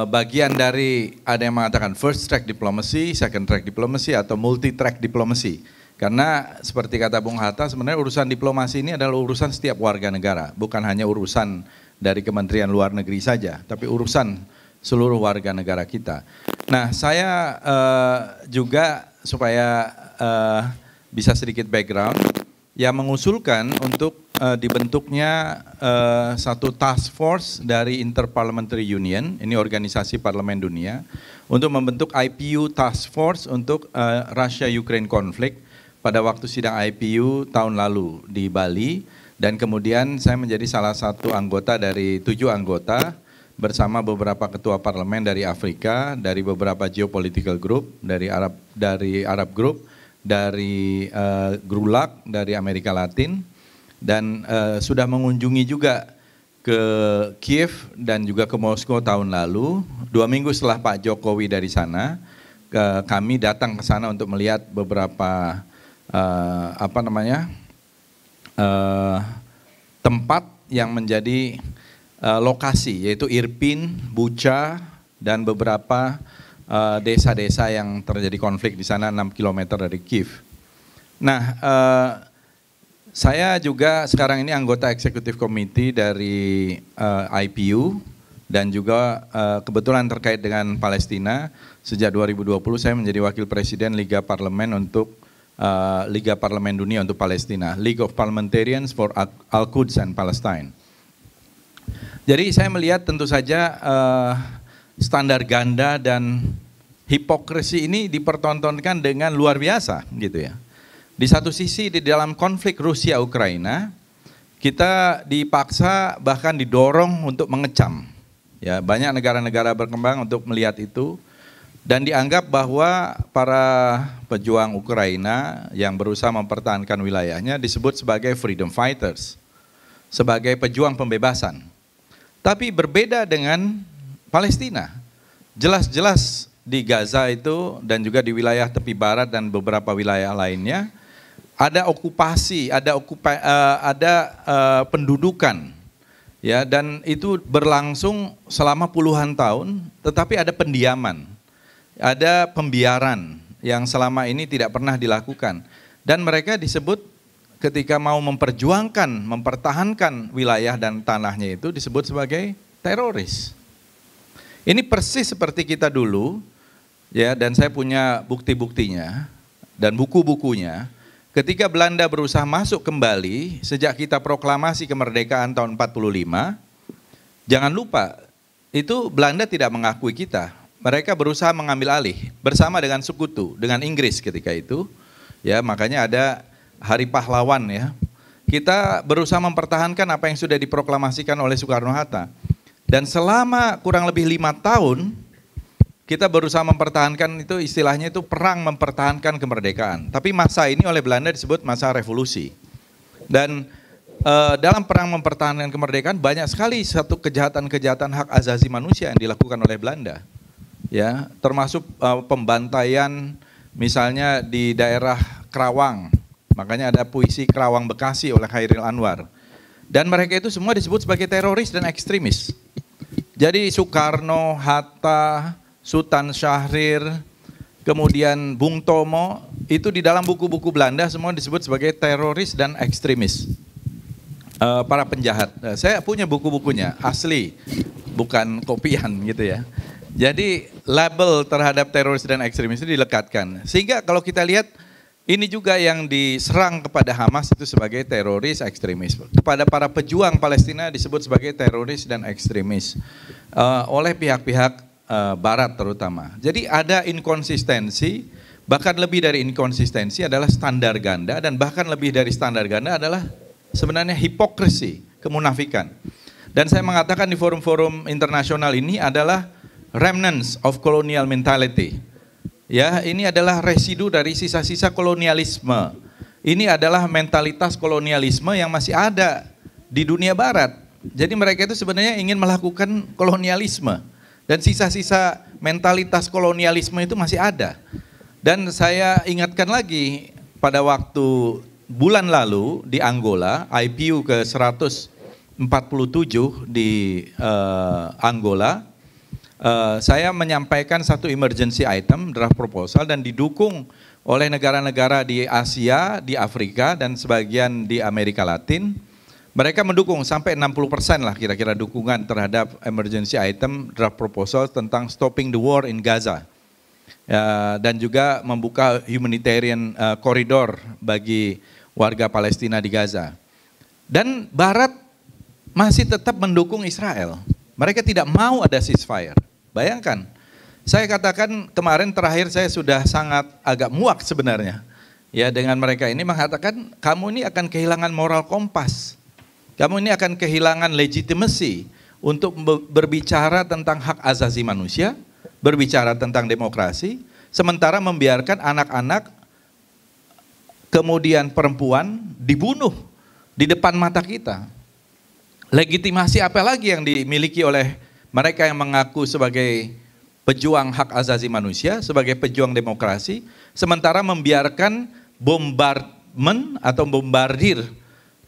Bagian dari ada yang mengatakan first track diplomacy, second track diplomacy atau multi track diplomacy. Karena seperti kata Bung Hatta, sebenarnya urusan diplomasi ini adalah urusan setiap warga negara, bukan hanya urusan dari Kementerian Luar Negeri saja, tapi urusan seluruh warga negara kita. Nah, saya juga supaya bisa sedikit background, yang mengusulkan untuk dibentuknya satu task force dari Interparliamentary Union, ini organisasi parlemen dunia, untuk membentuk IPU task force untuk Russia-Ukraine konflik pada waktu sidang IPU tahun lalu di Bali, dan kemudian saya menjadi salah satu anggota dari 7 anggota bersama beberapa ketua parlemen dari Afrika, dari beberapa geopolitical group, dari Arab Group, dari GRULAC, dari Amerika Latin, dan sudah mengunjungi juga ke Kiev dan juga ke Moskow tahun lalu. 2 minggu setelah Pak Jokowi dari sana, kami datang ke sana untuk melihat beberapa tempat yang menjadi lokasi, yaitu Irpin, Bucha, dan beberapa desa-desa yang terjadi konflik di sana 6 km dari Kiev. Nah, saya juga sekarang ini anggota eksekutif komite dari IPU dan juga kebetulan terkait dengan Palestina. Sejak 2020 saya menjadi wakil presiden Liga Parlemen untuk Liga Parlemen Dunia untuk Palestina, League of Parliamentarians for Al-Quds and Palestine. Jadi saya melihat tentu saja standar ganda dan hipokrisi ini dipertontonkan dengan luar biasa gitu ya. Di satu sisi di dalam konflik Rusia-Ukraina kita dipaksa bahkan didorong untuk mengecam. Ya, banyak negara-negara berkembang untuk melihat itu. Dan dianggap bahwa para pejuang Ukraina yang berusaha mempertahankan wilayahnya disebut sebagai freedom fighters, sebagai pejuang pembebasan. Tapi berbeda dengan Palestina. Jelas-jelas di Gaza itu dan juga di wilayah tepi barat dan beberapa wilayah lainnya ada okupasi, ada pendudukan, ya, dan itu berlangsung selama puluhan tahun, tetapi ada pendiaman, ada pembiaran yang selama ini tidak pernah dilakukan, dan mereka disebut ketika mau memperjuangkan, mempertahankan wilayah dan tanahnya itu disebut sebagai teroris. Ini persis seperti kita dulu, ya, dan saya punya bukti-buktinya dan buku-bukunya. Ketika Belanda berusaha masuk kembali sejak kita proklamasi kemerdekaan tahun 45, jangan lupa itu Belanda tidak mengakui kita. Mereka berusaha mengambil alih bersama dengan sekutu, dengan Inggris ketika itu. Ya, makanya ada Hari Pahlawan, ya. Kita berusaha mempertahankan apa yang sudah diproklamasikan oleh Soekarno-Hatta. Dan selama kurang lebih 5 tahun kita berusaha mempertahankan itu, istilahnya itu perang mempertahankan kemerdekaan. Tapi masa ini oleh Belanda disebut masa revolusi. Dan dalam perang mempertahankan kemerdekaan banyak sekali satu kejahatan-kejahatan hak asasi manusia yang dilakukan oleh Belanda. Ya, termasuk pembantaian misalnya di daerah Kerawang. Makanya ada puisi Kerawang Bekasi oleh Khairil Anwar. Dan mereka itu semua disebut sebagai teroris dan ekstremis. Jadi Soekarno, Hatta, Sultan Syahrir, kemudian Bung Tomo, itu di dalam buku-buku Belanda semua disebut sebagai teroris dan ekstremis, para penjahat. Saya punya buku-bukunya, asli, bukan kopian gitu ya. Jadi label terhadap teroris dan ekstremis itu dilekatkan. Sehingga kalau kita lihat, ini juga yang diserang kepada Hamas itu sebagai teroris ekstremis. Kepada para pejuang Palestina disebut sebagai teroris dan ekstremis oleh pihak-pihak Barat terutama. Jadi ada inkonsistensi, bahkan lebih dari inkonsistensi adalah standar ganda, dan bahkan lebih dari standar ganda adalah sebenarnya hipokrisi, kemunafikan. Dan saya mengatakan di forum-forum internasional ini adalah remnants of colonial mentality. Ya, ini adalah residu dari sisa-sisa kolonialisme. Ini adalah mentalitas kolonialisme yang masih ada di dunia Barat. Jadi mereka itu sebenarnya ingin melakukan kolonialisme. Dan sisa-sisa mentalitas kolonialisme itu masih ada. Dan saya ingatkan lagi pada waktu bulan lalu di Angola, IPU ke 147 di Angola, saya menyampaikan satu emergency item, draft proposal, dan didukung oleh negara-negara di Asia, di Afrika, dan sebagian di Amerika Latin. Mereka mendukung sampai 60% lah kira-kira dukungan terhadap emergency item draft proposal tentang stopping the war in Gaza. Dan juga membuka humanitarian corridor bagi warga Palestina di Gaza. Dan Barat masih tetap mendukung Israel. Mereka tidak mau ada ceasefire. Bayangkan, saya katakan kemarin terakhir saya sudah sangat agak muak sebenarnya. Ya, dengan mereka ini mengatakan kamu ini akan kehilangan moral kompas. Kamu ini akan kehilangan legitimasi untuk berbicara tentang hak asasi manusia, berbicara tentang demokrasi, sementara membiarkan anak-anak, kemudian perempuan dibunuh di depan mata kita. Legitimasi apa lagi yang dimiliki oleh mereka yang mengaku sebagai pejuang hak asasi manusia, sebagai pejuang demokrasi, sementara membiarkan bombardment atau bombardir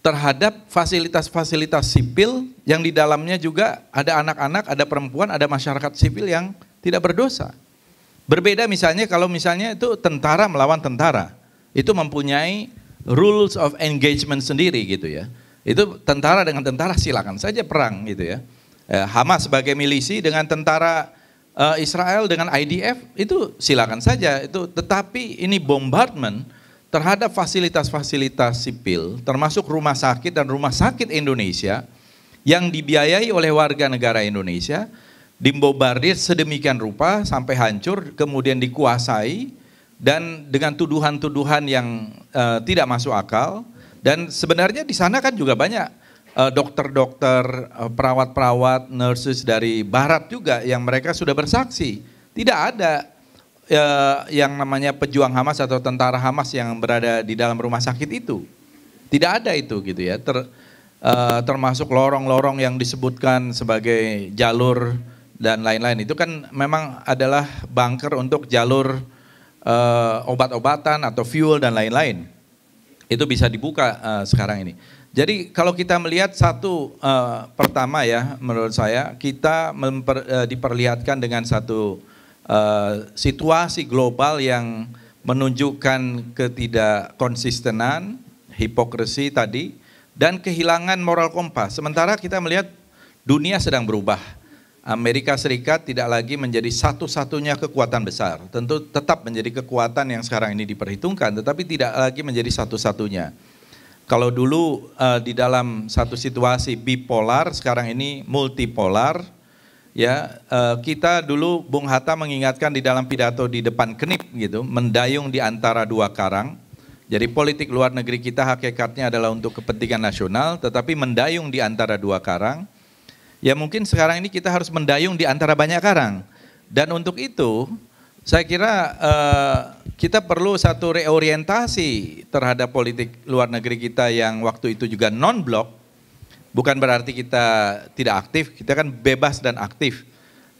terhadap fasilitas-fasilitas sipil yang di dalamnya juga ada anak-anak, ada perempuan, ada masyarakat sipil yang tidak berdosa. Berbeda misalnya kalau misalnya itu tentara melawan tentara, itu mempunyai rules of engagement sendiri gitu ya. Itu tentara dengan tentara silakan saja perang gitu ya. Hamas sebagai milisi dengan tentara Israel dengan IDF itu silakan saja itu, tetapi ini bombardment terhadap fasilitas-fasilitas sipil, termasuk rumah sakit dan rumah sakit Indonesia yang dibiayai oleh warga negara Indonesia, dibombardir sedemikian rupa sampai hancur, kemudian dikuasai, dan dengan tuduhan-tuduhan yang tidak masuk akal. Dan sebenarnya di sana kan juga banyak dokter-dokter, perawat-perawat, nurses dari Barat juga yang mereka sudah bersaksi. Tidak ada yang namanya pejuang Hamas atau tentara Hamas yang berada di dalam rumah sakit itu. Tidak ada itu gitu ya. Termasuk lorong-lorong yang disebutkan sebagai jalur dan lain-lain. Itu kan memang adalah bunker untuk jalur obat-obatan atau fuel dan lain-lain. Itu bisa dibuka sekarang ini. Jadi kalau kita melihat satu pertama ya, menurut saya kita diperlihatkan dengan satu situasi global yang menunjukkan ketidakkonsistenan, hipokrisi tadi, dan kehilangan moral kompas. Sementara kita melihat dunia sedang berubah. Amerika Serikat tidak lagi menjadi satu-satunya kekuatan besar. Tentu tetap menjadi kekuatan yang sekarang ini diperhitungkan, tetapi tidak lagi menjadi satu-satunya. Kalau dulu di dalam satu situasi bipolar, sekarang ini multipolar. Ya, kita dulu Bung Hatta mengingatkan di dalam pidato di depan KNIP gitu, mendayung di antara dua karang. Jadi politik luar negeri kita hakikatnya adalah untuk kepentingan nasional, tetapi mendayung di antara dua karang. Ya mungkin sekarang ini kita harus mendayung di antara banyak karang. Dan untuk itu saya kira kita perlu satu reorientasi terhadap politik luar negeri kita yang waktu itu juga non-blok. Bukan berarti kita tidak aktif, kita kan bebas dan aktif.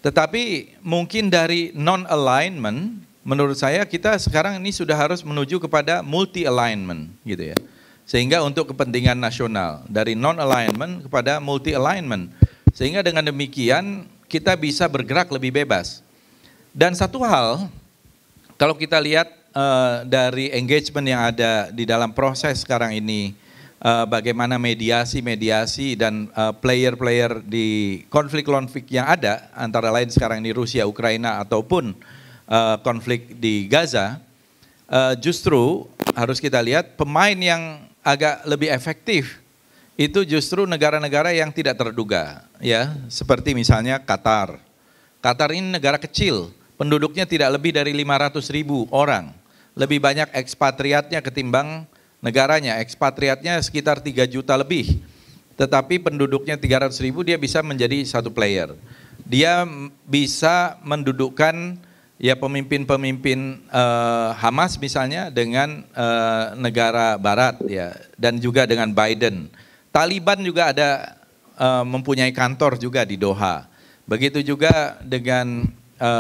Tetapi mungkin dari non-alignment, menurut saya kita sekarang ini sudah harus menuju kepada multi-alignment gitu ya. Sehingga untuk kepentingan nasional, dari non-alignment kepada multi-alignment. Sehingga dengan demikian kita bisa bergerak lebih bebas. Dan satu hal, kalau kita lihat dari engagement yang ada di dalam proses sekarang ini, bagaimana mediasi dan player-player di konflik-konflik yang ada, antara lain sekarang ini Rusia, Ukraina, ataupun konflik di Gaza, justru harus kita lihat pemain yang agak lebih efektif itu justru negara-negara yang tidak terduga, ya, seperti misalnya Qatar. Qatar ini negara kecil, penduduknya tidak lebih dari 500.000 orang, lebih banyak ekspatriatnya ketimbang negaranya. Ekspatriatnya sekitar 3 juta lebih, tetapi penduduknya 300.000, dia bisa menjadi satu player. Dia bisa mendudukkan ya pemimpin-pemimpin Hamas misalnya dengan negara Barat ya, dan juga dengan Biden. Taliban juga ada mempunyai kantor juga di Doha. Begitu juga dengan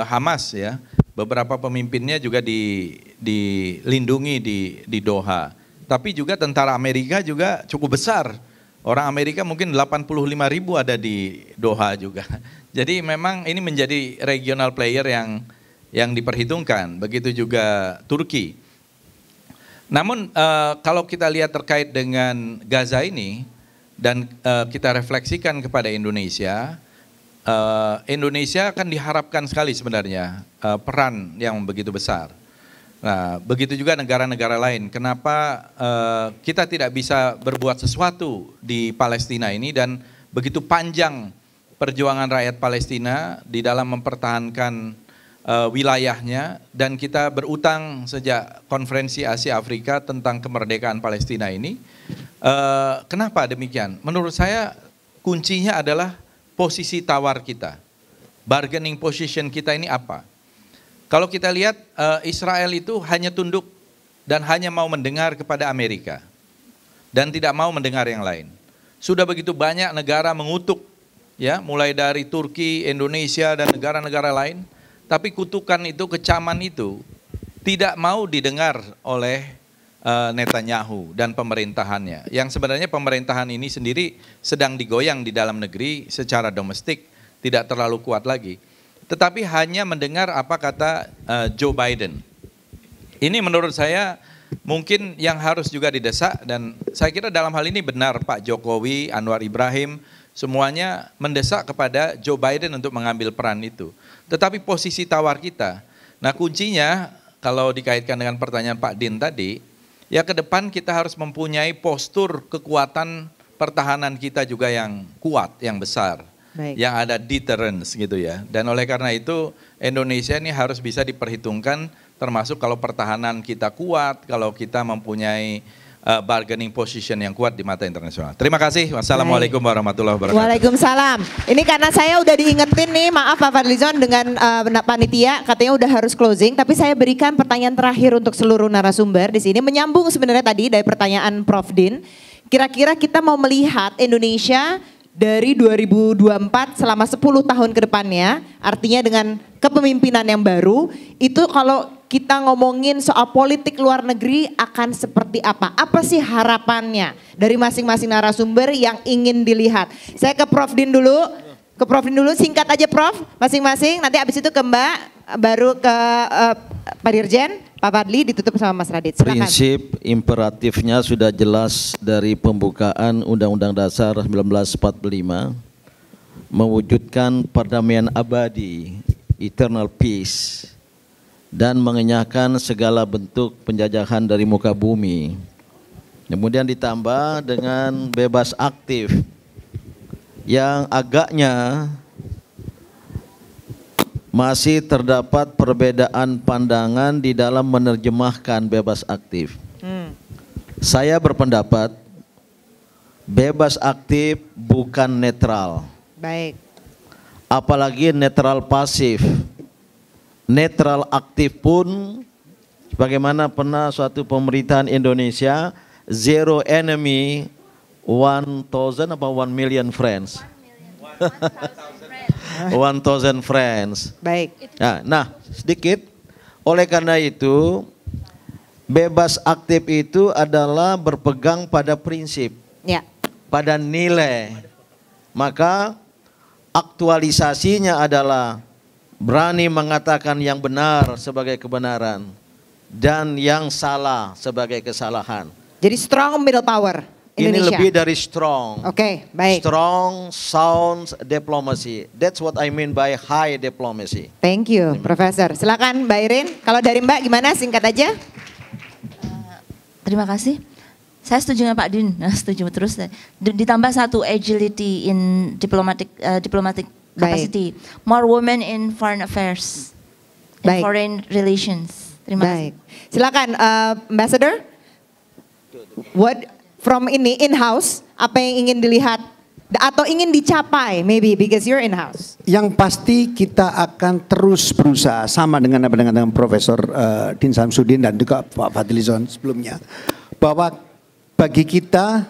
Hamas ya, beberapa pemimpinnya juga dilindungi di Doha. Tapi juga tentara Amerika juga cukup besar. Orang Amerika mungkin 85.000 ada di Doha juga. Jadi memang ini menjadi regional player yang diperhitungkan. Begitu juga Turki. Namun kalau kita lihat terkait dengan Gaza ini, dan kita refleksikan kepada Indonesia, Indonesia akan diharapkan sekali sebenarnya peran yang begitu besar. Nah, begitu juga negara-negara lain. Kenapa kita tidak bisa berbuat sesuatu di Palestina ini, dan begitu panjang perjuangan rakyat Palestina di dalam mempertahankan wilayahnya, dan kita berutang sejak konferensi Asia Afrika tentang kemerdekaan Palestina ini. Kenapa demikian? Menurut saya kuncinya adalah posisi tawar kita. Bargaining position kita ini apa? Kalau kita lihat Israel itu hanya tunduk dan hanya mau mendengar kepada Amerika dan tidak mau mendengar yang lain. Sudah begitu banyak negara mengutuk ya, mulai dari Turki, Indonesia dan negara-negara lain, tapi kutukan itu, kecaman itu tidak mau didengar oleh Netanyahu dan pemerintahannya. Yang sebenarnya pemerintahan ini sendiri sedang digoyang di dalam negeri secara domestik, tidak terlalu kuat lagi. Tetapi hanya mendengar apa kata Joe Biden. Ini menurut saya mungkin yang harus juga didesak, dan saya kira dalam hal ini benar Pak Jokowi, Anwar Ibrahim, semuanya mendesak kepada Joe Biden untuk mengambil peran itu. Tetapi posisi tawar kita, nah kuncinya kalau dikaitkan dengan pertanyaan Pak Din tadi, ya ke depan kita harus mempunyai postur kekuatan pertahanan kita juga yang kuat, yang besar. Baik. Yang ada deterrence gitu ya. Dan oleh karena itu Indonesia ini harus bisa diperhitungkan, termasuk kalau pertahanan kita kuat, kalau kita mempunyai bargaining position yang kuat di mata internasional. Terima kasih. Wassalamualaikum warahmatullahi wabarakatuh. Waalaikumsalam. Ini karena saya udah diingetin nih, maaf Pak Fadlizon dengan panitia katanya udah harus closing, tapi saya berikan pertanyaan terakhir untuk seluruh narasumber di sini, menyambung sebenarnya tadi dari pertanyaan Prof Din. Kira-kira kita mau melihat Indonesia dari 2024 selama 10 tahun ke depannya, artinya dengan kepemimpinan yang baru, itu kalau kita ngomongin soal politik luar negeri akan seperti apa? Apa sih harapannya dari masing-masing narasumber yang ingin dilihat? Saya ke Prof Din dulu. Singkat aja Prof, masing-masing. Nanti abis itu ke Mbak, baru ke Pak Dirjen, Pak Fadli, ditutup sama Mas Radit. Silakan. Prinsip imperatifnya sudah jelas dari pembukaan Undang-Undang Dasar 1945, mewujudkan perdamaian abadi, eternal peace, dan mengenyahkan segala bentuk penjajahan dari muka bumi. Kemudian ditambah dengan bebas aktif, yang agaknya masih terdapat perbedaan pandangan di dalam menerjemahkan bebas aktif. Saya berpendapat bebas aktif bukan netral. Baik. Apalagi netral pasif. Netral aktif pun, bagaimana pernah suatu pemerintahan Indonesia, zero enemy, 1,000 apa 1 million friends. 1,000 friends. Baik. Nah, sedikit. Oleh karena itu, bebas aktif itu adalah berpegang pada prinsip, ya, pada nilai. Maka aktualisasinya adalah berani mengatakan yang benar sebagai kebenaran dan yang salah sebagai kesalahan. Jadi strong middle power Indonesia. Ini lebih dari strong. Oke, baik. Strong, sound diplomacy. That's what I mean by high diplomacy. Thank you, Profesor. Silakan Mbak Irin. Kalau dari Mbak gimana? Singkat aja. Terima kasih. Saya setuju dengan Pak Din. Setuju terus. Ditambah satu, agility in diplomatic capacity. More women in foreign affairs, in foreign relations. Terima kasih. Silakan Ambassador. What from ini in-house, apa yang ingin dilihat atau ingin dicapai, maybe because you're in-house? Yang pasti kita akan terus berusaha, sama dengan apa dengan Profesor Din Samsudin dan juga Pak Fadlizon sebelumnya, bahwa bagi kita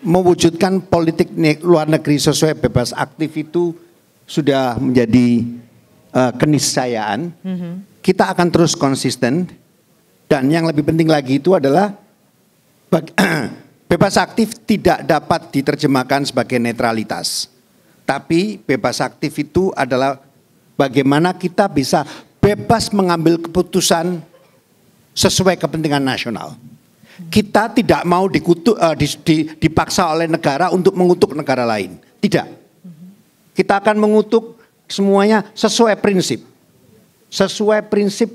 mewujudkan politik luar negeri sesuai bebas aktif itu sudah menjadi keniscayaan. Kita akan terus konsisten, dan yang lebih penting lagi itu adalah bebas aktif tidak dapat diterjemahkan sebagai netralitas. Tapi bebas aktif itu adalah bagaimana kita bisa bebas mengambil keputusan sesuai kepentingan nasional. Kita tidak mau dipaksa oleh negara untuk mengutuk negara lain. Tidak. Kita akan mengutuk semuanya sesuai prinsip. Sesuai prinsip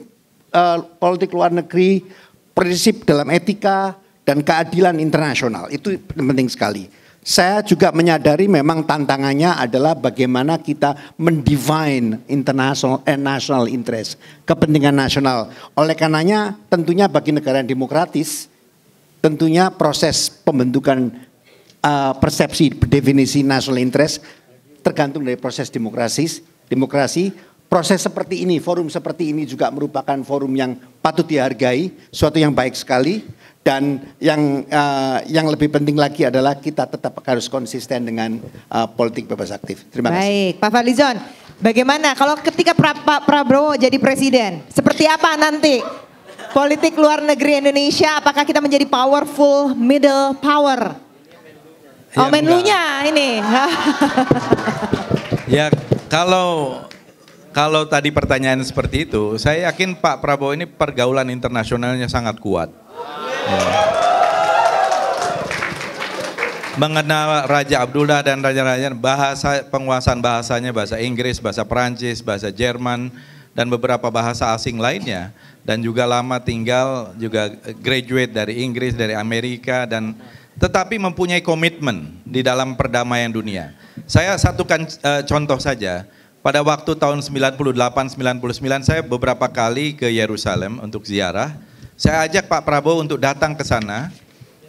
politik luar negeri, prinsip dalam etika, dan keadilan internasional. Itu penting sekali. Saya juga menyadari memang tantangannya adalah bagaimana kita mendefine international and national interest, kepentingan nasional. Oleh karenanya tentunya bagi negara yang demokratis, tentunya proses pembentukan persepsi definisi national interest tergantung dari proses demokrasi. Proses seperti ini, forum seperti ini juga merupakan forum yang patut dihargai, suatu yang baik sekali. Dan yang lebih penting lagi adalah kita tetap harus konsisten dengan politik bebas aktif. Terima kasih. Baik, Pak Fadlizon, bagaimana kalau ketika Pak Prabowo jadi presiden, seperti apa nanti politik luar negeri Indonesia? Apakah kita menjadi powerful middle power? Oh, menlunya ini. Ya, kalau tadi pertanyaan seperti itu, saya yakin Pak Prabowo ini pergaulan internasionalnya sangat kuat. Ya. Mengenal Raja Abdullah dan raja-raja, penguasaan bahasanya bahasa Inggris, bahasa Perancis, bahasa Jerman, dan beberapa bahasa asing lainnya, dan juga lama tinggal, juga graduate dari Inggris, dari Amerika, dan tetapi mempunyai komitmen di dalam perdamaian dunia. Saya satukan contoh saja. Pada waktu tahun 98-99 saya beberapa kali ke Yerusalem untuk ziarah. Saya ajak Pak Prabowo untuk datang ke sana.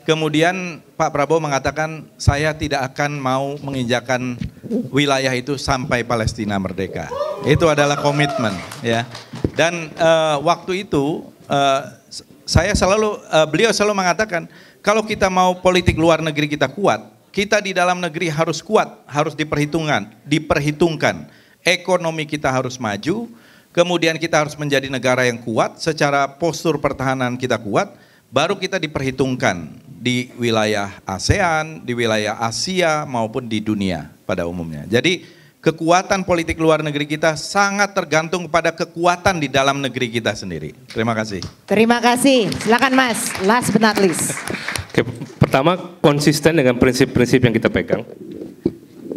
Kemudian Pak Prabowo mengatakan saya tidak akan mau menginjakan wilayah itu sampai Palestina merdeka. Itu adalah komitmen, ya. Dan waktu itu beliau selalu mengatakan kalau kita mau politik luar negeri kita kuat, kita di dalam negeri harus kuat, harus diperhitungkan. Ekonomi kita harus maju, kemudian kita harus menjadi negara yang kuat, secara postur pertahanan kita kuat, baru kita diperhitungkan di wilayah ASEAN, di wilayah Asia maupun di dunia pada umumnya. Jadi kekuatan politik luar negeri kita sangat tergantung kepada kekuatan di dalam negeri kita sendiri. Terima kasih. Terima kasih. Silakan Mas, last but not least. Oke, pertama konsisten dengan prinsip-prinsip yang kita pegang.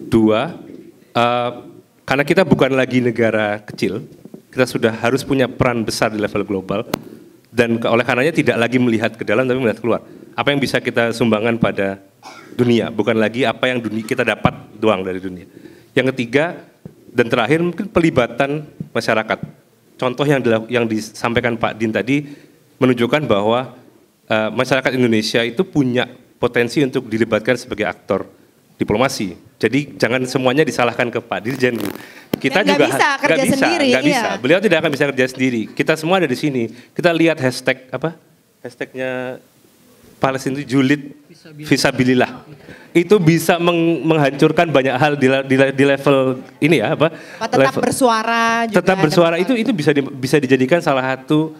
Dua, karena kita bukan lagi negara kecil, kita sudah harus punya peran besar di level global. Dan oleh karenanya tidak lagi melihat ke dalam tapi melihat keluar. Apa yang bisa kita sumbangkan pada dunia, bukan lagi apa yang kita dapat doang dari dunia. Yang ketiga dan terakhir mungkin pelibatan masyarakat. Contoh yang disampaikan Pak Din tadi menunjukkan bahwa masyarakat Indonesia itu punya potensi untuk dilibatkan sebagai aktor diplomasi. Jadi jangan semuanya disalahkan ke Pak Dirjen. Kita Dan juga nggak bisa. Beliau tidak akan bisa kerja sendiri. Kita semua ada di sini. Kita lihat hashtag apa? Hashtagnya Palestina itu julid visabilillah. Itu bisa menghancurkan banyak hal di level ini ya apa? Tetap bersuara juga. Tetap bersuara itu bisa dijadikan salah satu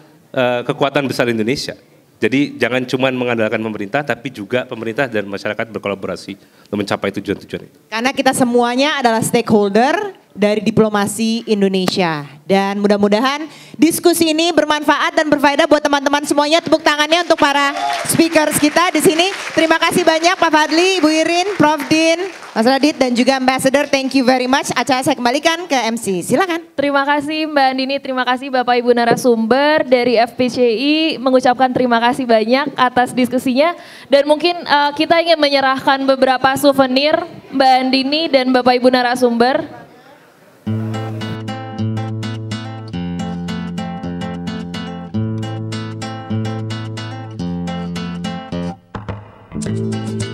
kekuatan besar Indonesia. Jadi jangan cuma mengandalkan pemerintah, tapi juga pemerintah dan masyarakat berkolaborasi untuk mencapai tujuan-tujuan itu. Karena kita semuanya adalah stakeholder dari diplomasi Indonesia. Dan mudah-mudahan diskusi ini bermanfaat dan berfaedah buat teman-teman semuanya. Tepuk tangannya untuk para speakers kita di sini. Terima kasih banyak Pak Fadli, Ibu Irin, Prof. Din, Mas Radit, dan juga Ambassador. Thank you very much. Acara saya kembalikan ke MC. Silakan. Terima kasih Mbak Andini, terima kasih Bapak Ibu narasumber dari FPCI. Mengucapkan terima kasih banyak atas diskusinya. Dan mungkin kita ingin menyerahkan beberapa souvenir Mbak Andini dan Bapak Ibu narasumber. Thank you.